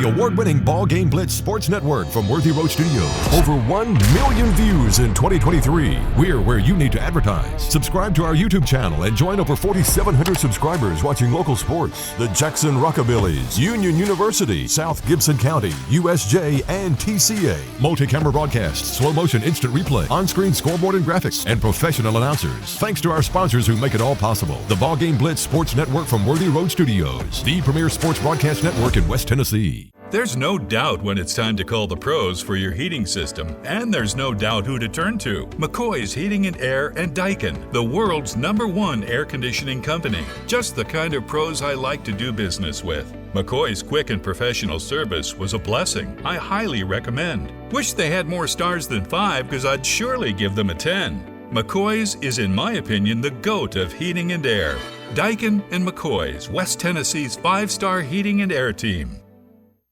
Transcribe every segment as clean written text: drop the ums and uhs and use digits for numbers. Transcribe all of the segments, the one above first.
award-winning BallGame Blitz Sports Network from Worthy Road Studios. Over 1 million views in 2023. We're where you need to advertise. Subscribe to our YouTube channel and join over 4,700 subscribers watching local sports. The Jackson Rockabillys, Union University, South Gibson County, USJ, and TCA. Multi-camera broadcasts, slow motion instant replay, on-screen scoreboard and graphics, and professional announcers. Thanks to our sponsors who make it all possible. The BallGame Blitz Sports Network from Worthy Road Studios, the premier sports broadcast network in West Tennessee. There's no doubt when it's time to call the pros for your heating system, and there's no doubt who to turn to. McCoy's Heating and Air and Daikin, the world's #1 air conditioning company. Just the kind of pros I like to do business with. McCoy's quick and professional service was a blessing. I highly recommend. Wish they had more stars than 5 because I'd surely give them a 10. McCoy's is, in my opinion, the GOAT of heating and air. Daikin and McCoy's, West Tennessee's 5-star heating and air team.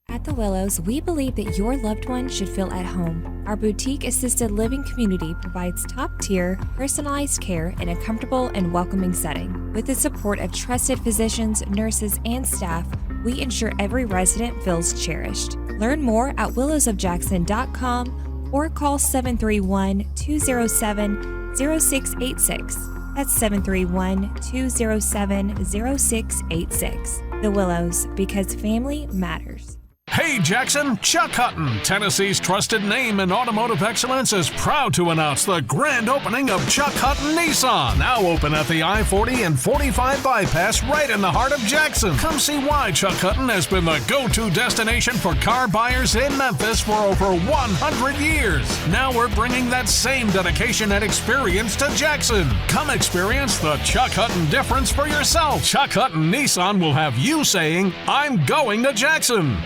At The Willows, we believe that your loved one should feel at home. Our boutique assisted living community provides top-tier, personalized care in a comfortable and welcoming setting. With the support of trusted physicians, nurses, and staff, we ensure every resident feels cherished. Learn more at willowsofjackson.com or call 731-207-0686. That's 731-207-0686. The Willows, because family matters. Hey Jackson, Chuck Hutton, Tennessee's trusted name in automotive excellence, is proud to announce the grand opening of Chuck Hutton Nissan, now open at the I-40 and 45 bypass right in the heart of Jackson. Come see why Chuck Hutton has been the go-to destination for car buyers in Memphis for over 100 years. Now we're bringing that same dedication and experience to Jackson. Come experience the Chuck Hutton difference for yourself. Chuck Hutton Nissan will have you saying, "I'm going to Jackson."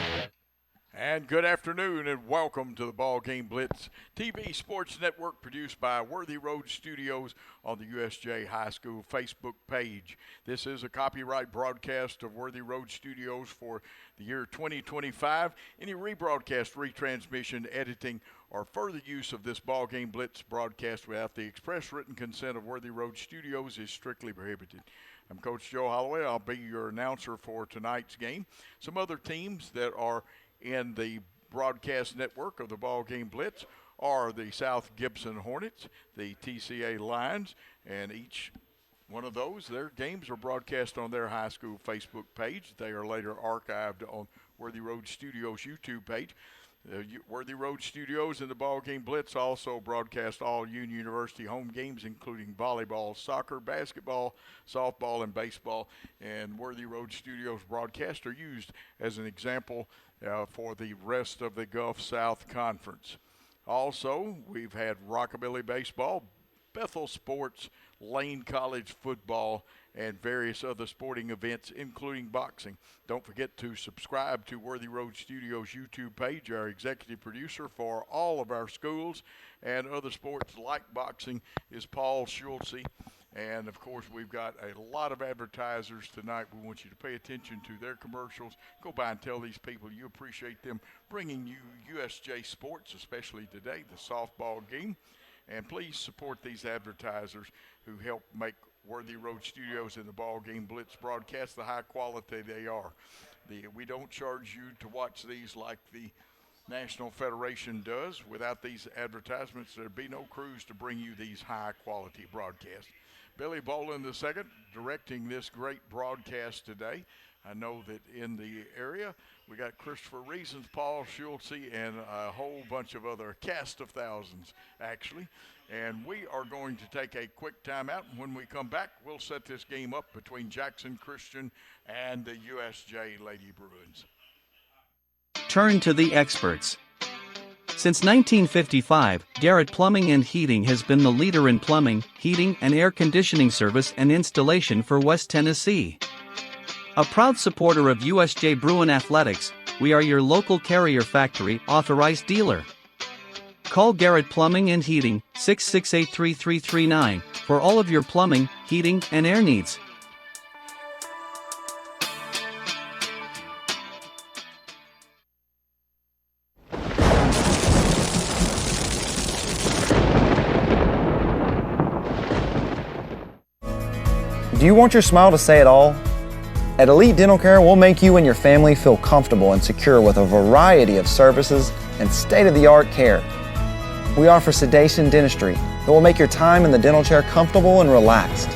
And good afternoon and welcome to the BallGame Blitz TV Sports Network, produced by Worthy Road Studios on the USJ High School Facebook page. This is a copyright broadcast of Worthy Road Studios for the year 2025. Any rebroadcast, retransmission, editing, or further use of this BallGame Blitz broadcast without the express written consent of Worthy Road Studios is strictly prohibited. I'm Coach Joe Holloway. I'll be your announcer for tonight's game. Some other teams that are in the broadcast network of the BallGame Blitz are the South Gibson Hornets, the TCA Lions, and each one of those, their games are broadcast on their high school Facebook page. They are later archived on Worthy Road Studios YouTube page. Worthy Road Studios and the BallGame Blitz also broadcast all Union University home games, including volleyball, soccer, basketball, softball, and baseball. And Worthy Road Studios broadcasts are used as an example for the rest of the Gulf South Conference. Also, we've had Rockabilly Baseball, Bethel Sports, Lane College Football, and various other sporting events, including boxing. Don't forget to subscribe to Worthy Road Studios YouTube page. Our executive producer for all of our schools and other sports like boxing is Paul Schultze. And, of course, we've got a lot of advertisers tonight. We want you to pay attention to their commercials. Go by and tell these people you appreciate them bringing you USJ sports, especially today, the softball game. And please support these advertisers who help make Worthy Road Studios and the BallGame Blitz broadcast the high quality they are. We don't charge you to watch these like the National Federation does. Without these advertisements, there'd be no crews to bring you these high quality broadcasts. Billy Bolin II directing this great broadcast today. I know that in the area we got Christopher Reasons, Paul Schultze, and a whole bunch of other cast of thousands, actually. And we are going to take a quick timeout. And when we come back, we'll set this game up between Jackson Christian and the USJ Lady Bruins. Turn to the experts. Since 1955, Garrett Plumbing and Heating has been the leader in plumbing, heating, and air conditioning service and installation for West Tennessee. A proud supporter of USJ Bruin Athletics, we are your local Carrier Factory authorized dealer. Call Garrett Plumbing and Heating, 668-3339, for all of your plumbing, heating, and air needs. Do you want your smile to say it all? At Elite Dental Care, we'll make you and your family feel comfortable and secure with a variety of services and state-of-the-art care. We offer sedation dentistry that will make your time in the dental chair comfortable and relaxed.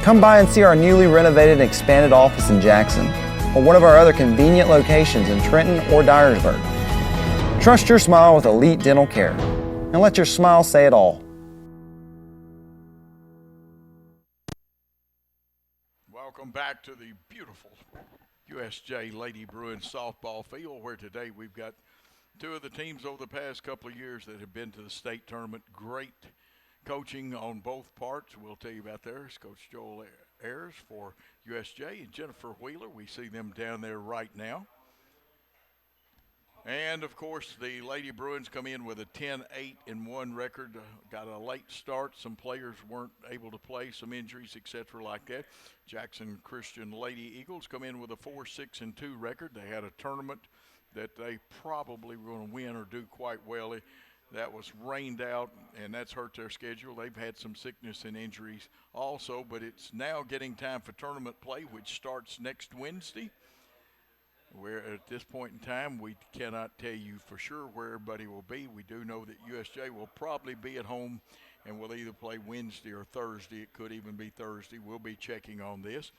Come by and see our newly renovated and expanded office in Jackson, or one of our other convenient locations in Trenton or Dyersburg. Trust your smile with Elite Dental Care, and let your smile say it all. Welcome back to the beautiful USJ Lady Bruins softball field, where today we've got two of the teams over the past couple of years that have been to the state tournament. Great coaching on both parts. We'll tell you about theirs. Coach Joel Ayers for USJ and Jennifer Wheeler. We see them down there right now. And, of course, the Lady Bruins come in with a 10-8-1 record. Got a late start. Some players weren't able to play, some injuries, etc. like that. Jackson Christian Lady Eagles come in with a 4-6-2 record. They had a tournament that they probably were going to win or do quite well. That was rained out, and that's hurt their schedule. They've had some sickness and injuries also, but it's now getting time for tournament play, which starts next Wednesday. Where at this point in time, we cannot tell you for sure where everybody will be. We do know that USJ will probably be at home and will either play Wednesday or Thursday. It could even be Thursday. We'll be checking on this.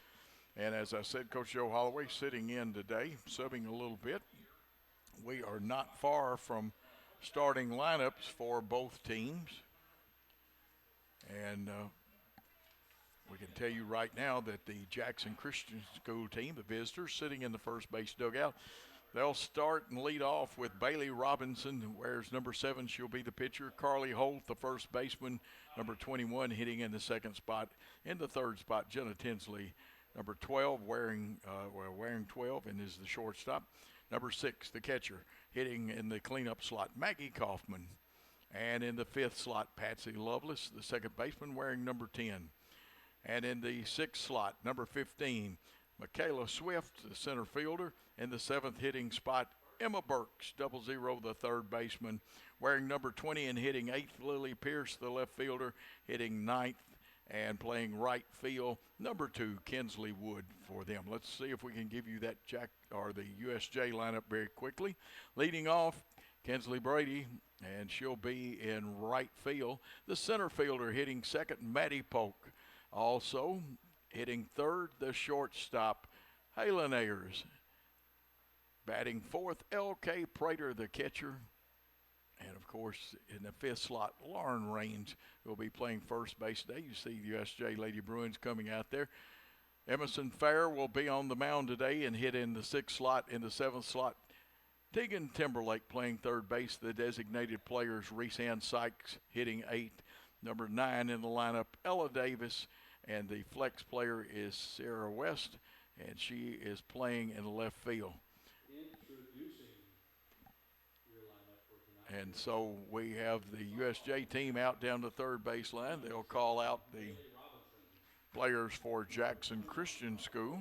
And as I said, Coach Joe Holloway sitting in today, subbing a little bit. We are not far from starting lineups for both teams. And we can tell you right now that the Jackson Christian School team, the visitors, sitting in the first base dugout, they'll start and lead off with Bailey Robinson, who wears number 7. She'll be the pitcher. Carly Holt, the first baseman, number 21, hitting in the second spot. In the third spot, Jenna Tinsley, number 12, wearing 12 and is the shortstop. Number 6, the catcher, hitting in the cleanup slot, Maggie Kaufman. And in the fifth slot, Patsy Lovelace, the second baseman, wearing number 10. And in the sixth slot, number 15, Michaela Swift, the center fielder. In the seventh hitting spot, Emma Burks, 00, the third baseman, wearing number 20 and hitting 8th. Lily Pierce, the left fielder, hitting 9th and playing right field. Number 2, Kinsley Wood for them. Let's see if we can give you that the USJ lineup very quickly. Leading off, Kinsley Brady, and she'll be in right field. The center fielder hitting second, Maddie Polk. Also hitting third, the shortstop, Halen Ayers. Batting fourth, L.K. Prater, the catcher. And, of course, in the fifth slot, Lauren Raines will be playing first base today. You see the USJ Lady Bruins coming out there. Emerson Fair will be on the mound today and hit in the sixth slot. In the seventh slot, Tegan Timberlake playing third base. The designated players, Reese Ann Sykes hitting 8th. Number 9 in the lineup, Ella Davis. And the flex player is Sarah West, and she is playing in left field. And so we have the USJ team out down the third baseline. They'll call out the players for Jackson Christian School.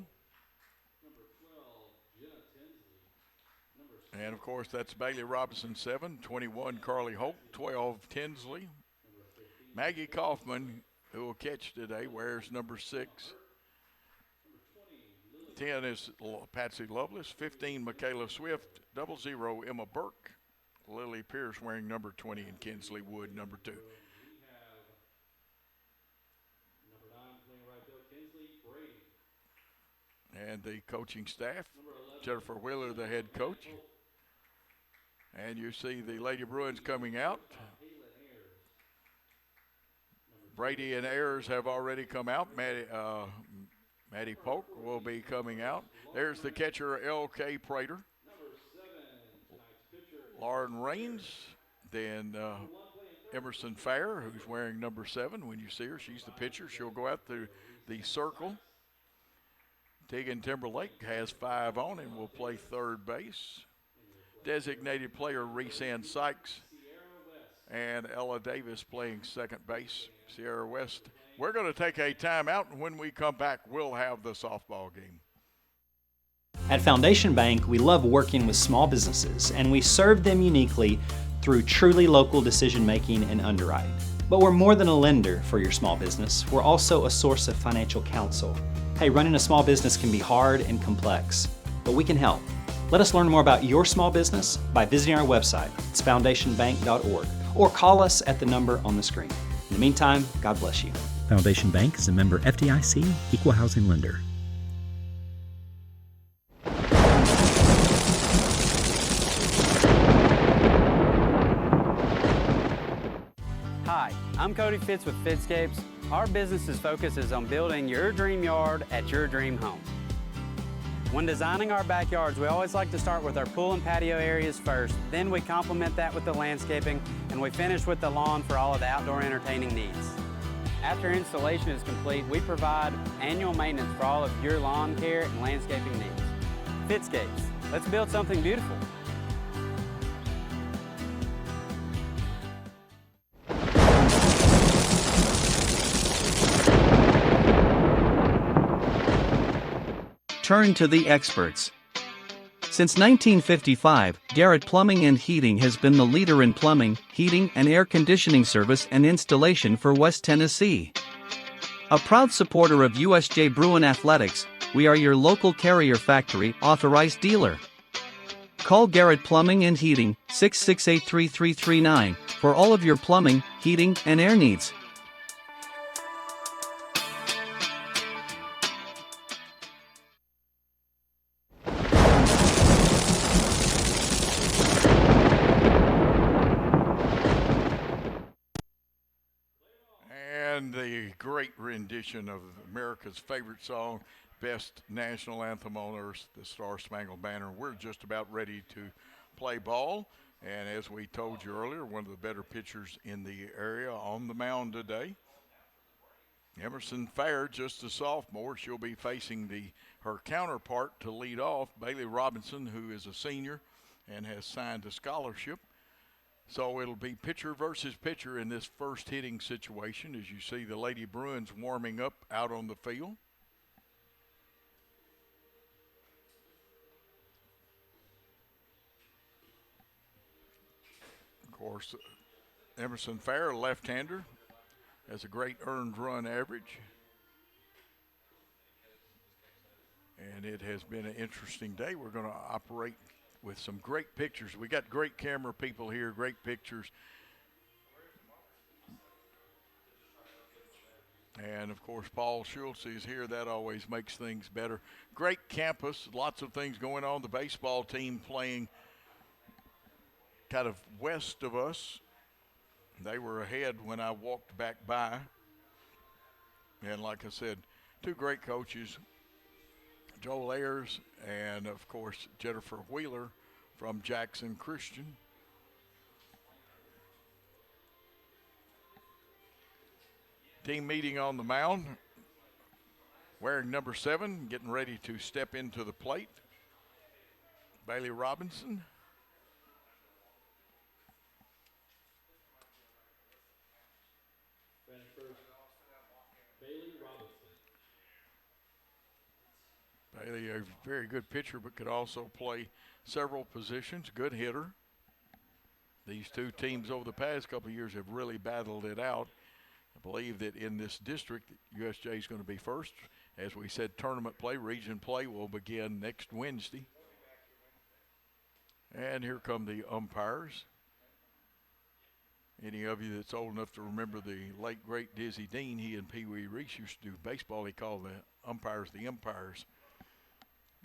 And, of course, that's Bailey Robinson, 7, 21, Carly Holt, 12, Tinsley. Maggie Kaufman, who will catch today, wears number 6. 10 is Patsy Lovelace. 15, Michaela Swift. 00, Emma Burke. Lily Pierce wearing number 20, and Kinsley Wood, number 2. And the coaching staff, Jennifer Wheeler, the head coach. And you see the Lady Bruins coming out. Brady and Ayers have already come out. Maddie Polk will be coming out. There's the catcher, L.K. Prater. Lauren Raines. Then Emerson Fair, who's wearing number 7. When you see her, she's the pitcher. She'll go out through the circle. Tegan Timberlake has 5 on and will play third base. Designated player, Reese Ann Sykes. And Ella Davis playing second base. Sierra West. We're going to take a timeout, and when we come back, we'll have the softball game. At Foundation Bank, we love working with small businesses, and we serve them uniquely through truly local decision-making and underwriting. But we're more than a lender for your small business. We're also a source of financial counsel. Hey, running a small business can be hard and complex, but we can help. Let us learn more about your small business by visiting our website, it's foundationbank.org, or call us at the number on the screen. In the meantime, God bless you. Foundation Bank is a member FDIC, equal housing lender. Hi, I'm Cody Fitz with Fitscapes. Our business's focus is on building your dream yard at your dream home. When designing our backyards, we always like to start with our pool and patio areas first, then we complement that with the landscaping, and we finish with the lawn for all of the outdoor entertaining needs. After installation is complete, we provide annual maintenance for all of your lawn care and landscaping needs. Fitscapes, let's build something beautiful. Turn to the experts. Since 1955, Garrett Plumbing and Heating has been the leader in plumbing, heating, and air conditioning service and installation for West Tennessee. A proud supporter of USJ Bruin Athletics, we are your local Carrier Factory authorized dealer. Call Garrett Plumbing and Heating 668-3339 for all of your plumbing, heating, and air needs. And the great rendition of America's favorite song, best national anthem on earth, the Star Spangled Banner. We're just about ready to play ball. And as we told you earlier, one of the better pitchers in the area on the mound today. Emerson Fair, just a sophomore. She'll be facing her counterpart to lead off, Bailey Robinson, who is a senior and has signed a scholarship. So it'll be pitcher versus pitcher in this first hitting situation as you see the Lady Bruins warming up out on the field. Of course, Emerson Fair, a left-hander, has a great earned run average. And it has been an interesting day. We're going to operate with some great pictures. We got great camera people here, great pictures. And, of course, Paul Schultz is here. That always makes things better. Great campus, lots of things going on. The baseball team playing kind of west of us. They were ahead when I walked back by. And like I said, two great coaches, Joel Ayers and, of course, Jennifer Wheeler from Jackson Christian. Team meeting on the mound. Wearing number 7, getting ready to step into the plate, Bailey Robinson. Bailey, a very good pitcher, but could also play several positions. Good hitter. These two teams over the past couple of years have really battled it out. I believe that in this district, USJ is going to be first. As we said, tournament play, region play will begin next Wednesday. And here come the umpires. Any of you that's old enough to remember the late, great Dizzy Dean, he and Pee Wee Reese used to do baseball. He called the umpires the umpires.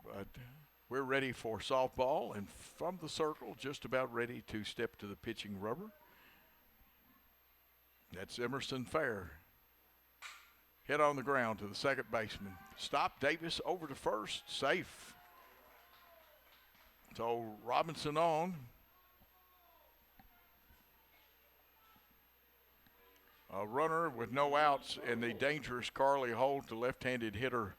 But we're ready for softball, and from the circle, just about ready to step to the pitching rubber. That's Emerson Fair. Hit on the ground to the second baseman. Stop Davis over to first, safe. So Robinson on. A runner with no outs, and the dangerous Carly Holt, the left-handed hitter.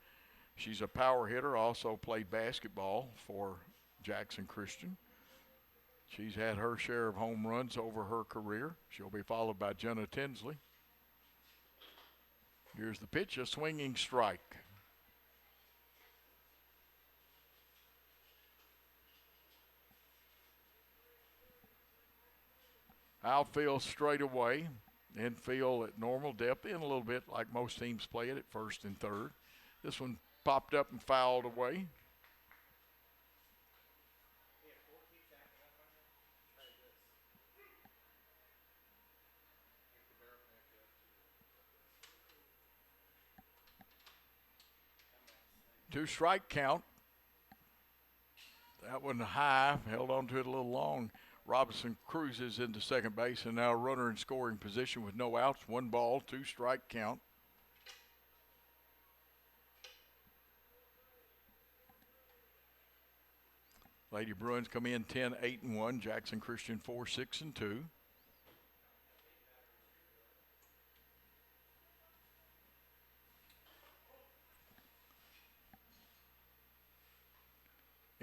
She's a power hitter, also played basketball for Jackson Christian. She's had her share of home runs over her career. She'll be followed by Jenna Tinsley. Here's the pitch, a swinging strike. Outfield straight away. Infield at normal depth, in a little bit like most teams play it at first and third. This one popped up and fouled away. Two strike count. That one high, held on to it a little long. Robinson cruises into second base, and now a runner in scoring position with no outs. 1 ball, 2 strike count. Lady Bruins come in 10-8-1. Jackson Christian 4-6-2.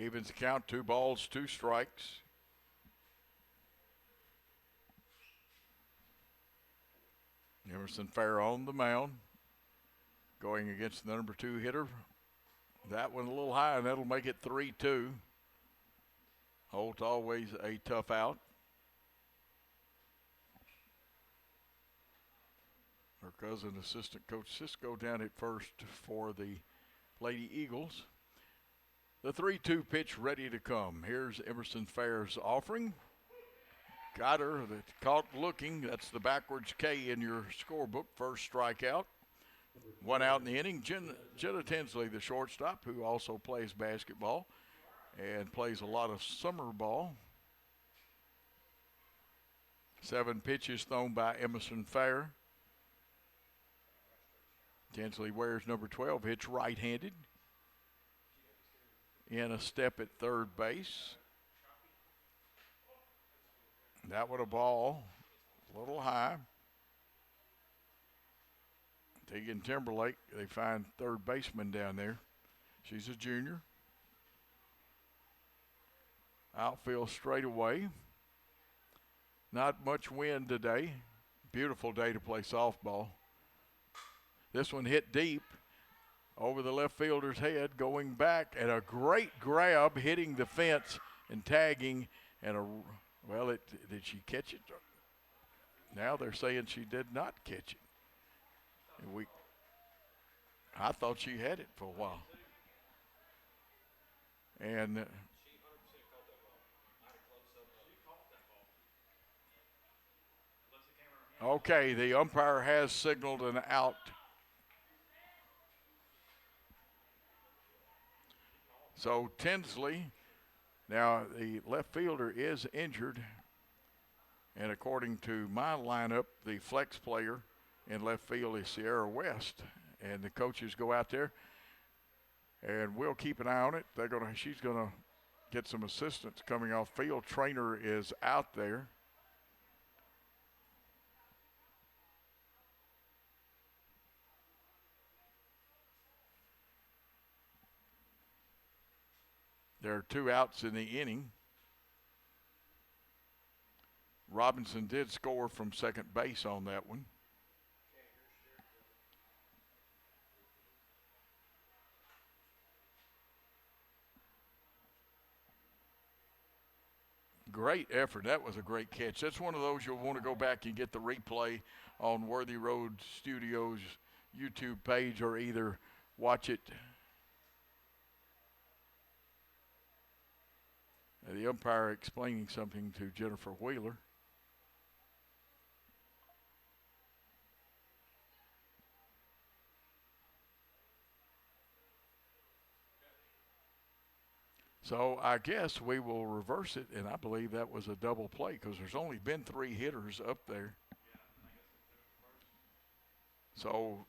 Evens the count, 2 balls, 2 strikes. Emerson Fair on the mound, going against the number 2 hitter. That one a little high, and that'll make it 3-2. Holt always a tough out. Her cousin, assistant coach Cisco, down at first for the Lady Eagles. The 3-2 pitch ready to come. Here's Emerson Fair's offering. Got her, caught looking. That's the backwards K in your scorebook. First strikeout. 1 out in the inning. Jenna Tinsley, the shortstop, who also plays basketball and plays a lot of summer ball. 7 pitches thrown by Emerson Fair. Tinsley wears number 12, hits right-handed. In a step at third base. That one a ball, a little high. Tegan Timberlake, they find third baseman down there. She's a junior. Outfield straightaway. Not much wind today. Beautiful day to play softball. This one hit deep over the left fielder's head, going back, and a great grab, hitting the fence and tagging, and did she catch it? Now they're saying she did not catch it. And I thought she had it for a while. And okay, the umpire has signaled an out. So Tinsley, now the left fielder is injured, and according to my lineup, the flex player in left field is Sierra West, and the coaches go out there, and we'll keep an eye on it. She's gonna get some assistance coming off field. Trainer is out there. There are 2 outs in the inning. Robinson did score from second base on that one. Great effort. That was a great catch. That's one of those you'll want to go back and get the replay on Worthy Road Studios YouTube page, or either watch it. The umpire explaining something to Jennifer Wheeler. So I guess we will reverse it, and I believe that was a double play because there's only been 3 hitters up there. So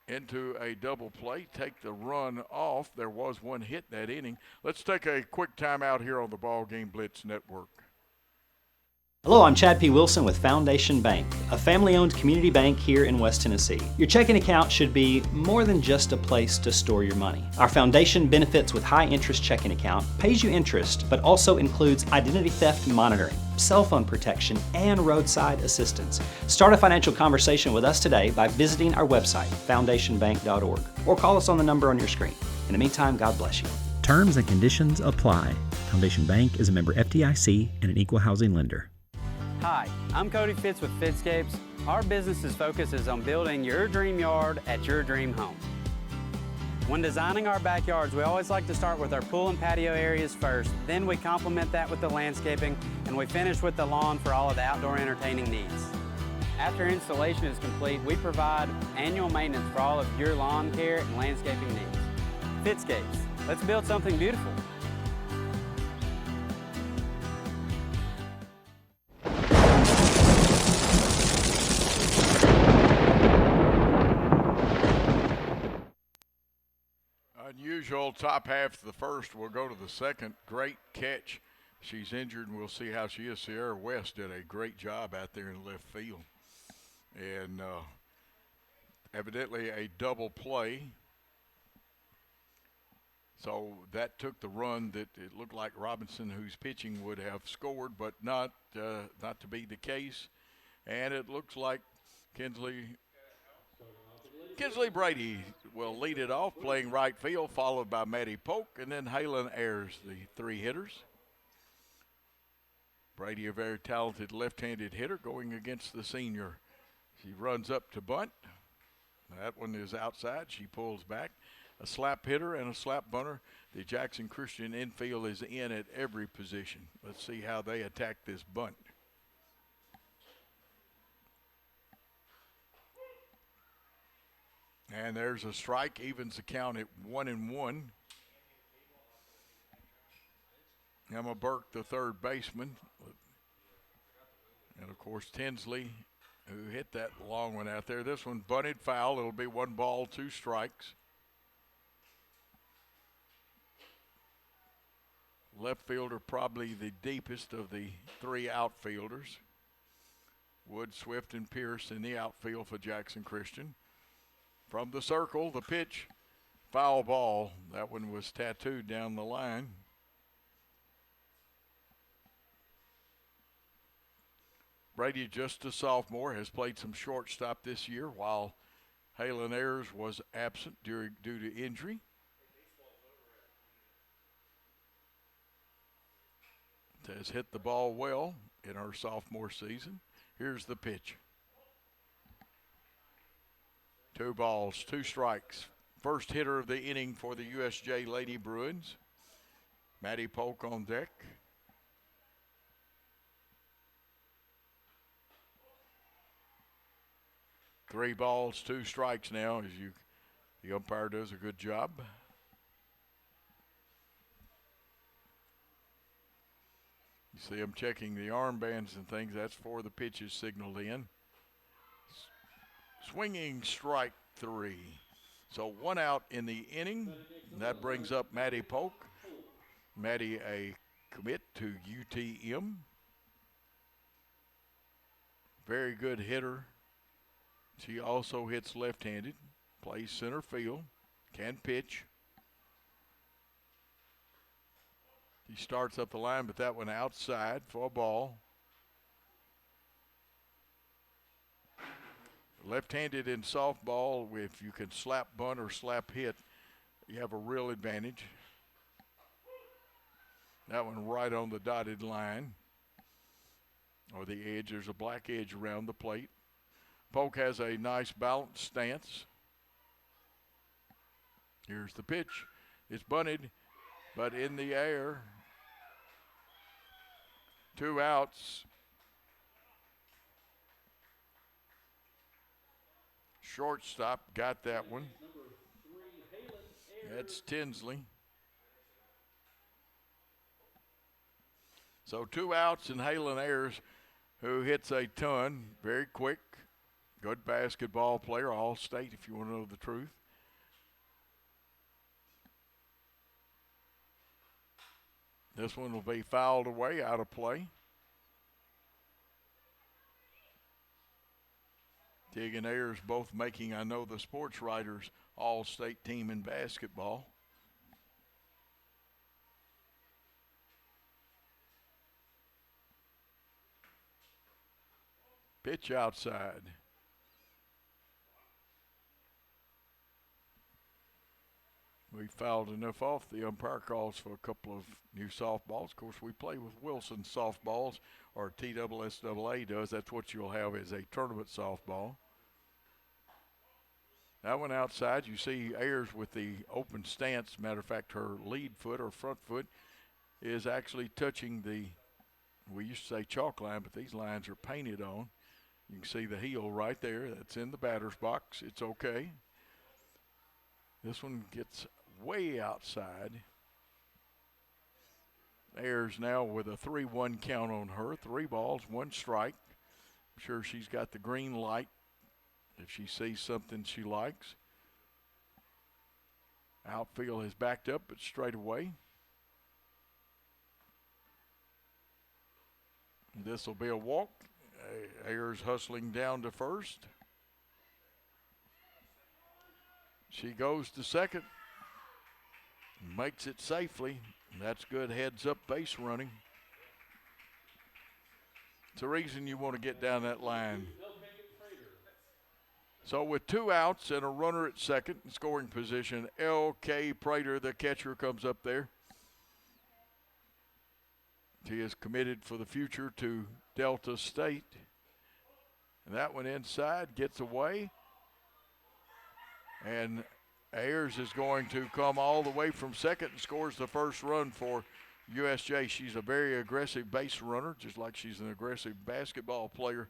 into a double play, take the run off. There was 1 hit that inning. Let's take a quick timeout here on the BallGame Blitz Network. Hello, I'm Chad P. Wilson with Foundation Bank, a family-owned community bank here in West Tennessee. Your checking account should be more than just a place to store your money. Our foundation benefits with high-interest checking account pays you interest, but also includes identity theft monitoring, cell phone protection, and roadside assistance. Start a financial conversation with us today by visiting our website, foundationbank.org, or call us on the number on your screen. In the meantime, God bless you. Terms and conditions apply. Foundation Bank is a member FDIC and an equal housing lender. Hi, I'm Cody Fitz with Fitscapes. Our business's focus is on building your dream yard at your dream home. When designing our backyards, we always like to start with our pool and patio areas first. Then we complement that with the landscaping, and we finish with the lawn for all of the outdoor entertaining needs. After installation is complete, we provide annual maintenance for all of your lawn care and landscaping needs. Fitscapes, let's build something beautiful. Unusual top half of the first. We'll go to the second. Great catch. She's injured, and we'll see how she is. Sierra West did a great job out there in left field. And evidently a double play. So that took the run that it looked like Robinson, who's pitching, would have scored, but not to be the case. And it looks like Kinsley Brady will lead it off, playing right field, followed by Maddie Polk, and then Halen Ayers, the three hitters. Brady, a very talented left-handed hitter, going against the senior. She runs up to bunt. That one is outside. She pulls back. A slap hitter and a slap bunter. The Jackson Christian infield is in at every position. Let's see how they attack this bunt. And there's a strike, evens the count at 1-1. Emma Burke, the third baseman. And, of course, Tinsley, who hit that long one out there. This one bunted foul. It'll be 1 ball, 2 strikes. Left fielder probably the deepest of the 3 outfielders. Wood, Swift, and Pierce in the outfield for Jackson Christian. From the circle, the pitch, foul ball. That one was tattooed down the line. Brady, just a sophomore, has played some shortstop this year, while Halen Ayers was absent due to injury. Has hit the ball well in her sophomore season. Here's the pitch. 2 balls, 2 strikes. First hitter of the inning for the USJ Lady Bruins. Maddie Polk on deck. Three balls, 2 strikes now as the umpire does a good job. You see him checking the armbands and things. That's for the pitches signaled in. Swinging strike 3. So 1 out in the inning. That brings up Maddie Polk. Maddie, a commit to UTM. Very good hitter. She also hits left-handed, plays center field, can pitch. He starts up the line, but that one outside for a ball. Left-handed in softball, if you can slap bunt or slap hit, you have a real advantage. That one right on the dotted line, or the edge. There's a black edge around the plate. Polk has a nice balanced stance. Here's the pitch. It's bunted, but in the air. 2 outs. Shortstop got that one. That's Tinsley. So 2 outs, and Halen Ayers, who hits a ton, very quick, good basketball player, all-state if you want to know the truth. This one will be fouled away, out of play. Tig and Ayers both making, I know, the sports writers all-state team in basketball. Pitch outside. We fouled enough off. The umpire calls for a couple of new softballs. Of course, we play with Wilson softballs, or TSSAA does. That's what you'll have as a tournament softball. That one outside. You see Ayers with the open stance. Matter of fact, her lead foot or front foot is actually touching the, we used to say chalk line, but these lines are painted on. You can see the heel right there. That's in the batter's box. It's okay. This one gets way outside. Ayers now with a 3-1 count on her. 3 balls, 1 strike. I'm sure she's got the green light if she sees something she likes. Outfield has backed up, but straight away. This will be a walk. Ayers hustling down to first. She goes to second. Makes it safely. That's good heads-up base running. It's the reason you want to get down that line. So with 2 outs and a runner at second in scoring position, L.K. Prater, the catcher, comes up there. He is committed for the future to Delta State. And that one inside gets away. And Ayers is going to come all the way from second and scores the first run for USJ. She's a very aggressive base runner, just like she's an aggressive basketball player.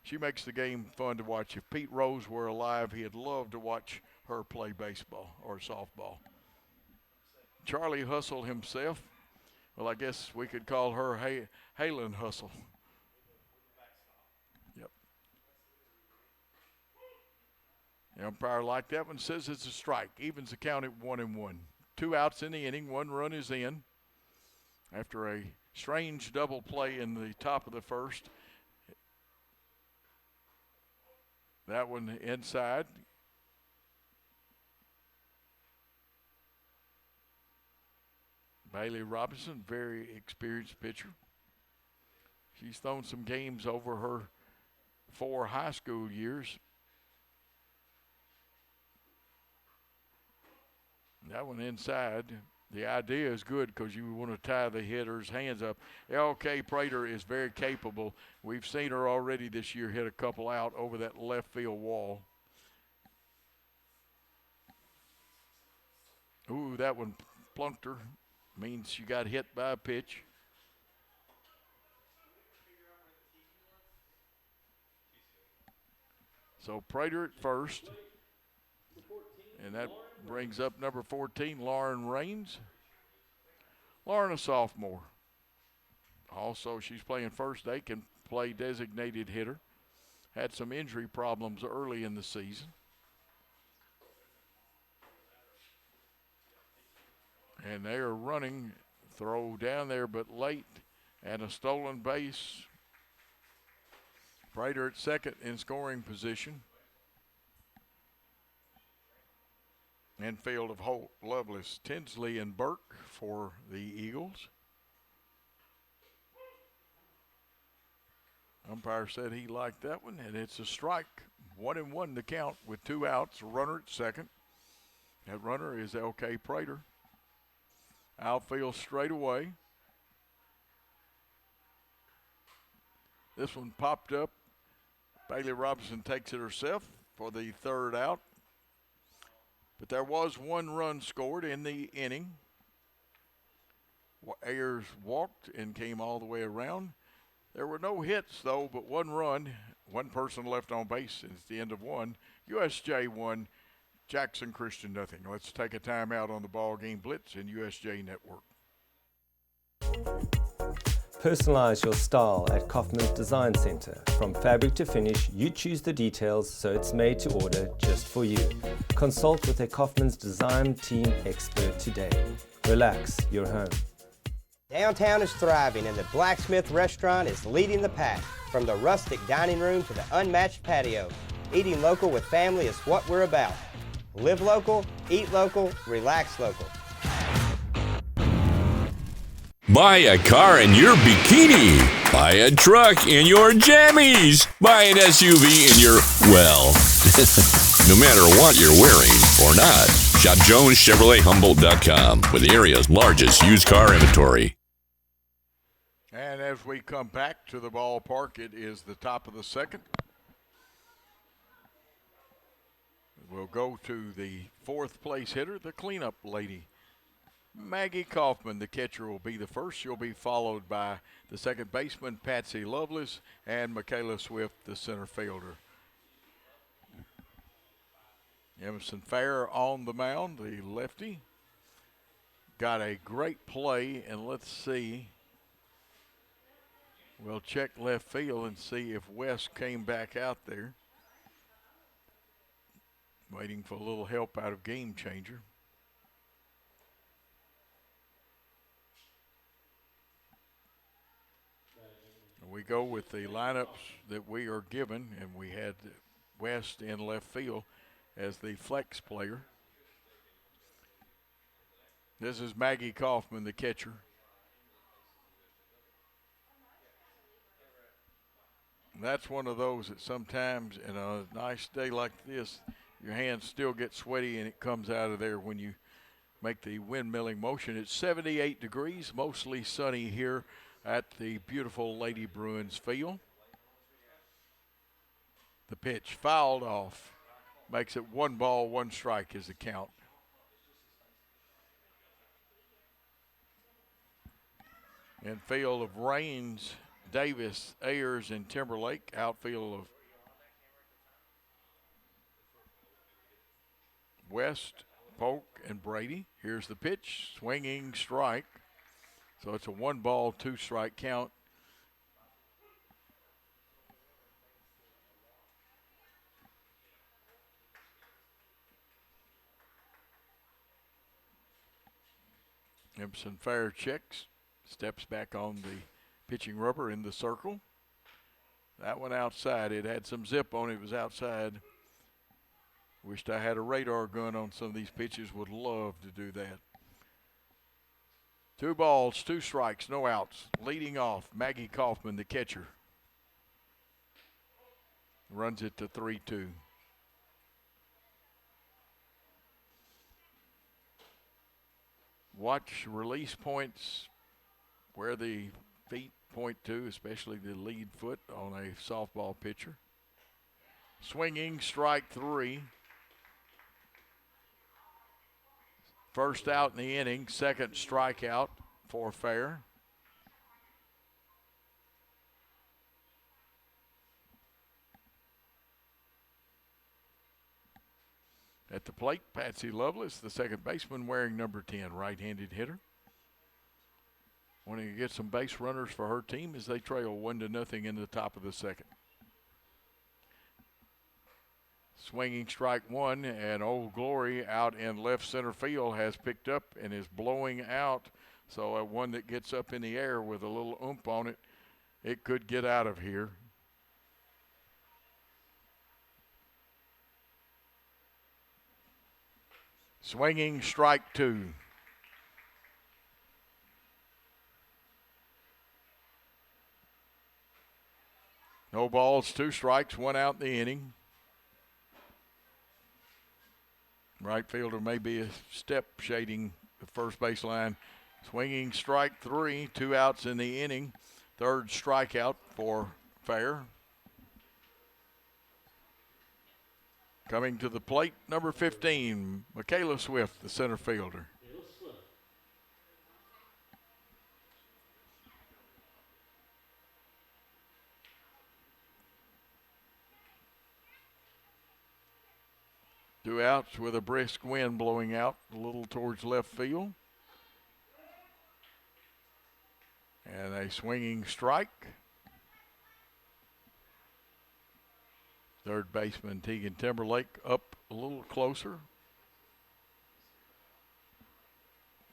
She makes the game fun to watch. If Pete Rose were alive, he'd love to watch her play baseball or softball. Charlie Hustle himself, well, I guess we could call her Halen Hustle. Yep. The umpire liked that one, says it's a strike. Evens the count at 1-1. 2 outs in the inning, 1 run is in. After a strange double play in the top of the first. That one inside. Bailey Robinson, very experienced pitcher. She's thrown some games over her 4 high school years. That one inside. The idea is good because you want to tie the hitter's hands up. L.K. Prater is very capable. We've seen her already this year hit a couple out over that left field wall. Ooh, that one plunked her. Means she got hit by a pitch. So Prater at first. And that brings up number 14, Lauren Raines. Lauren, a sophomore. Also, she's playing first. They can play designated hitter. Had some injury problems early in the season. And they are running, throw down there but late, and a stolen base. Prater at second in scoring position. Infield of Holt, Lovelace, Tinsley, and Burke for the Eagles. Umpire said he liked that one, and it's a strike. 1-1 to count with 2 outs, a runner at second. That runner is L.K. Prater. Outfield straight away. This one popped up. Bailey Robinson takes it herself for the 3rd out. But there was 1 run scored in the inning. Ayers walked and came all the way around. There were no hits, though, but 1 run. 1 person left on base. It's the end of 1. USJ 1, Jackson Christian nothing. Let's take a timeout on the BallGame Blitz and USJ Network. Personalize your style at Kaufman's Design Center. From fabric to finish, you choose the details so it's made to order just for you. Consult with a Kaufman's Design Team expert today. Relax, you're home. Downtown is thriving and the Blacksmith Restaurant is leading the pack. From the rustic dining room to the unmatched patio, eating local with family is what we're about. Live local, eat local, relax local. Buy a car in your bikini. Buy a truck in your jammies. Buy an SUV in your, well, no matter what you're wearing or not. Shop JonesChevroletHumboldt.com with the area's largest used car inventory. And as we come back to the ballpark, it is the top of the 2nd. We'll go to the fourth place hitter, the cleanup lady. Maggie Kaufman, the catcher, will be the first. She'll be followed by the second baseman, Patsy Lovelace, and Michaela Swift, the center fielder. Emerson Fair on the mound, the lefty. Got a great play, and let's see. We'll check left field and see if West came back out there. Waiting for a little help out of Game Changer. We go with the lineups that we are given, and we had West in left field as the flex player. This is Maggie Kaufman, the catcher. And that's one of those that sometimes in a nice day like this, your hands still get sweaty and it comes out of there when you make the windmilling motion. It's 78 degrees, mostly sunny here at the beautiful Lady Bruins field. The pitch fouled off. Makes it 1 ball, 1 strike is the count. Infield of Raines, Davis, Ayers, and Timberlake. Outfield of West, Polk, and Brady. Here's the pitch, swinging strike. So it's a 1 ball, 2 strike count. Emerson Fair checks, steps back on the pitching rubber in the circle. That one outside. It had some zip on it. It was outside. Wished I had a radar gun on some of these pitches. Would love to do that. 2 balls, 2 strikes, no outs. Leading off, Maggie Kaufman, the catcher. Runs it to 3-2. Watch release points where the feet point to, especially the lead foot on a softball pitcher. Swinging, strike 3. First out in the inning, second strikeout for Fair. At the plate, Patsy Lovelace, the second baseman, wearing number 10, right-handed hitter. Wanting to get some base runners for her team as they trail 1-0 in the top of the second. Swinging strike 1, and Old Glory out in left center field has picked up and is blowing out. So one that gets up in the air with a little oomph on it, it could get out of here. Swinging strike 2. No balls, 2 strikes, 1 out in the inning. Right fielder may be a step shading the first baseline. Swinging strike 3, 2 outs in the inning. Third strikeout for Fair. Coming to the plate, number 15, Michaela Swift, the center fielder. Two outs with a brisk wind blowing out a little towards left field. And a swinging strike. Third baseman Tegan Timberlake up a little closer.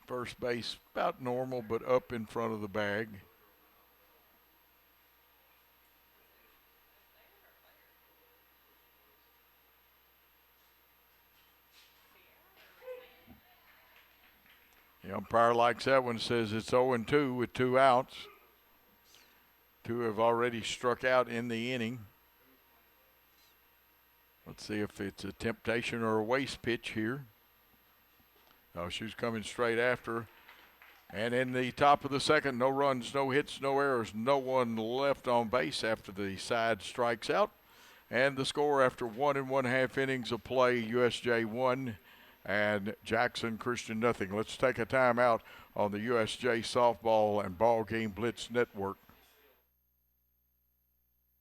First base about normal, but up in front of the bag. The umpire likes that one, says it's 0-2 with 2 outs. 2 have already struck out in the inning. Let's see if it's a temptation or a waste pitch here. Oh, she's coming straight after. And in the top of the second, no runs, no hits, no errors, no one left on base after the side strikes out. And the score after 1 1/2 innings of play, USJ 1 and Jackson Christian nothing. Let's take a timeout on the USJ Softball and Ball Game Blitz Network.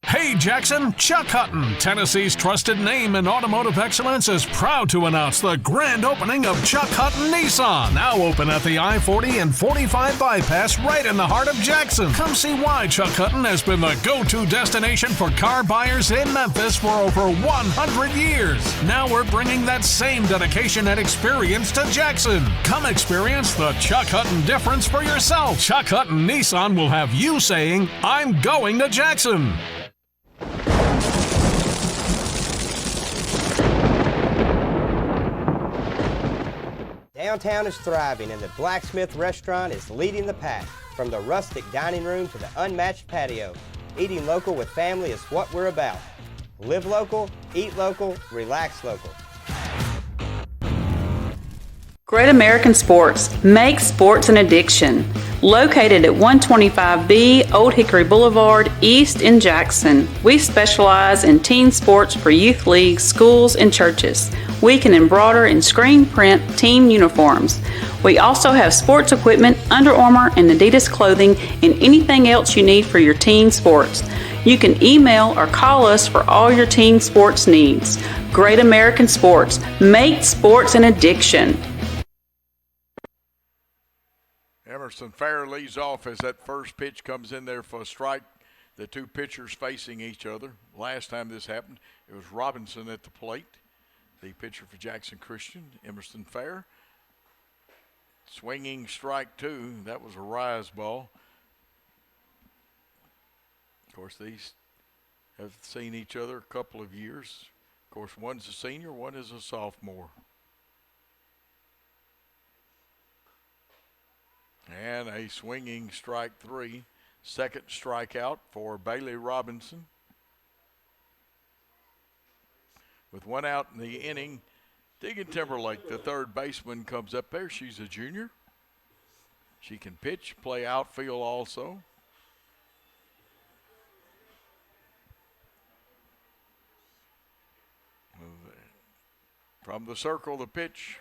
Hey Jackson, Chuck Hutton, Tennessee's trusted name in automotive excellence, is proud to announce the grand opening of Chuck Hutton Nissan, now open at the I-40 and 45 bypass right in the heart of Jackson. Come see why Chuck Hutton has been the go-to destination for car buyers in Memphis for over 100 years. Now we're bringing that same dedication and experience to Jackson. Come experience the Chuck Hutton difference for yourself. Chuck Hutton Nissan will have you saying, "I'm going to Jackson." Downtown is thriving and the Blacksmith restaurant is leading the pack. From the rustic dining room to the unmatched patio, eating local with family is what we're about. Live local, eat local, relax local. Great American Sports. Make sports an addiction. Located at 125B Old Hickory Boulevard, East in Jackson. We specialize in teen sports for youth leagues, schools, and churches. We can embroider and screen print team uniforms. We also have sports equipment, Under Armour and Adidas clothing, and anything else you need for your teen sports. You can email or call us for all your teen sports needs. Great American Sports. Make sports an addiction. Emerson Fair leads off as that first pitch comes in there for a strike. The two pitchers facing each other. Last time this happened, it was Robinson at the plate, the pitcher for Jackson Christian. Emerson Fair swinging strike two. That was a rise ball. Of course, these have seen each other a couple of years. Of course, one's a senior, one is a sophomore. And a swinging strike three. Second strikeout for Bailey Robinson. With one out in the inning, Deegan Timberlake, the third baseman, comes up there. She's a junior. She can pitch, play outfield also. From the circle, the pitch.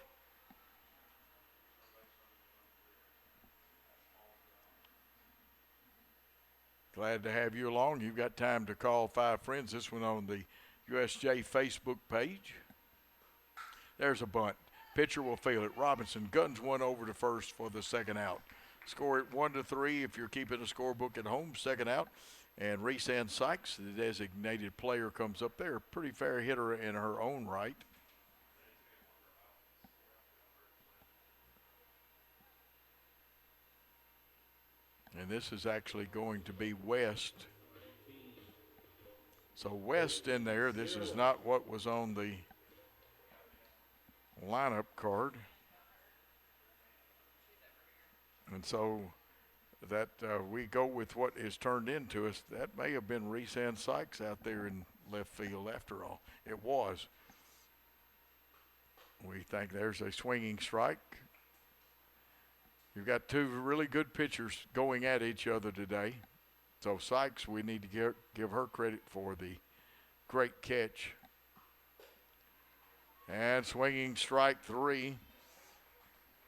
Glad to have you along. You've got time to call five friends. This one on the USJ Facebook page. There's a bunt. Pitcher will field it. Robinson guns one over to first for the second out. Score it 1-3 if you're keeping a scorebook at home. Second out. And Reesan Sykes, the designated player, comes up there. Pretty fair hitter in her own right. And this is actually going to be West. So West in there. This is not what was on the lineup card. And so that we go with what is turned into us. That may have been Reesan Sykes out there in left field after all. It was. We think there's a swinging strike. You've got two really good pitchers going at each other today. So Sykes, we need to give her credit for the great catch. And swinging strike three.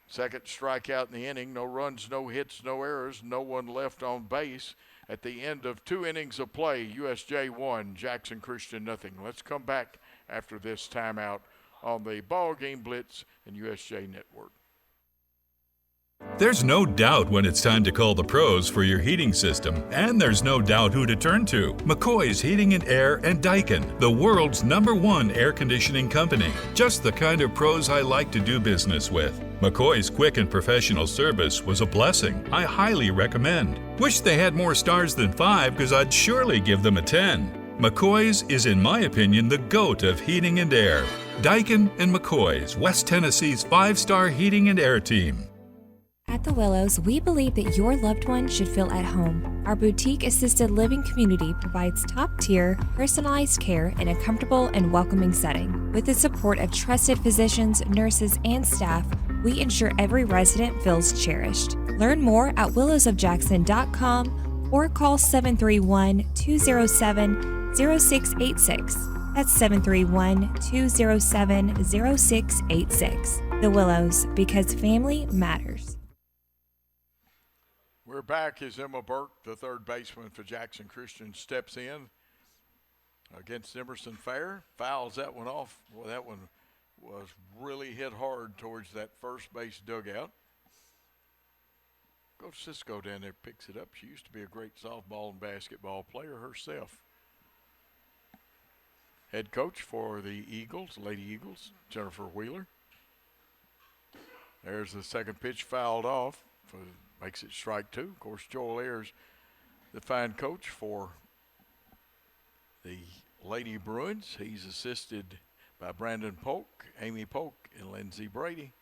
Second strikeout in the inning. No runs, no hits, no errors. No one left on base. At the end of 2 innings of play, USJ 1, Jackson Christian nothing. Let's come back after this timeout on the Ball Game Blitz and USJ Network. There's no doubt when it's time to call the pros for your heating system, and there's no doubt who to turn to. McCoy's Heating and Air and Daikin, the world's #1 air conditioning company. Just the kind of pros I like to do business with. McCoy's quick and professional service was a blessing. I highly recommend. Wish they had more stars than 5 because I'd surely give them a 10. McCoy's is, in my opinion, the GOAT of heating and air. Daikin and McCoy's, West Tennessee's 5-star heating and air team. At the Willows, we believe that your loved one should feel at home. Our boutique assisted living community provides top-tier, personalized care in a comfortable and welcoming setting. With the support of trusted physicians, nurses, and staff, we ensure every resident feels cherished. Learn more at willowsofjackson.com or call 731-207-0686. That's 731-207-0686. The Willows, because family matters. We're back as Emma Burke, the third baseman for Jackson Christian, steps in against Emerson Fair. Fouls that one off. Well, that one was really hit hard towards that first base dugout. Coach Cisco down there picks it up. She used to be a great softball and basketball player herself. Head coach for the Eagles, Lady Eagles, Jennifer Wheeler. There's the second pitch fouled off. Makes it strike two. Of course, Joel Ayers, the fine coach for the Lady Bruins. He's assisted by Brandon Polk, Amy Polk, and Lindsay Brady.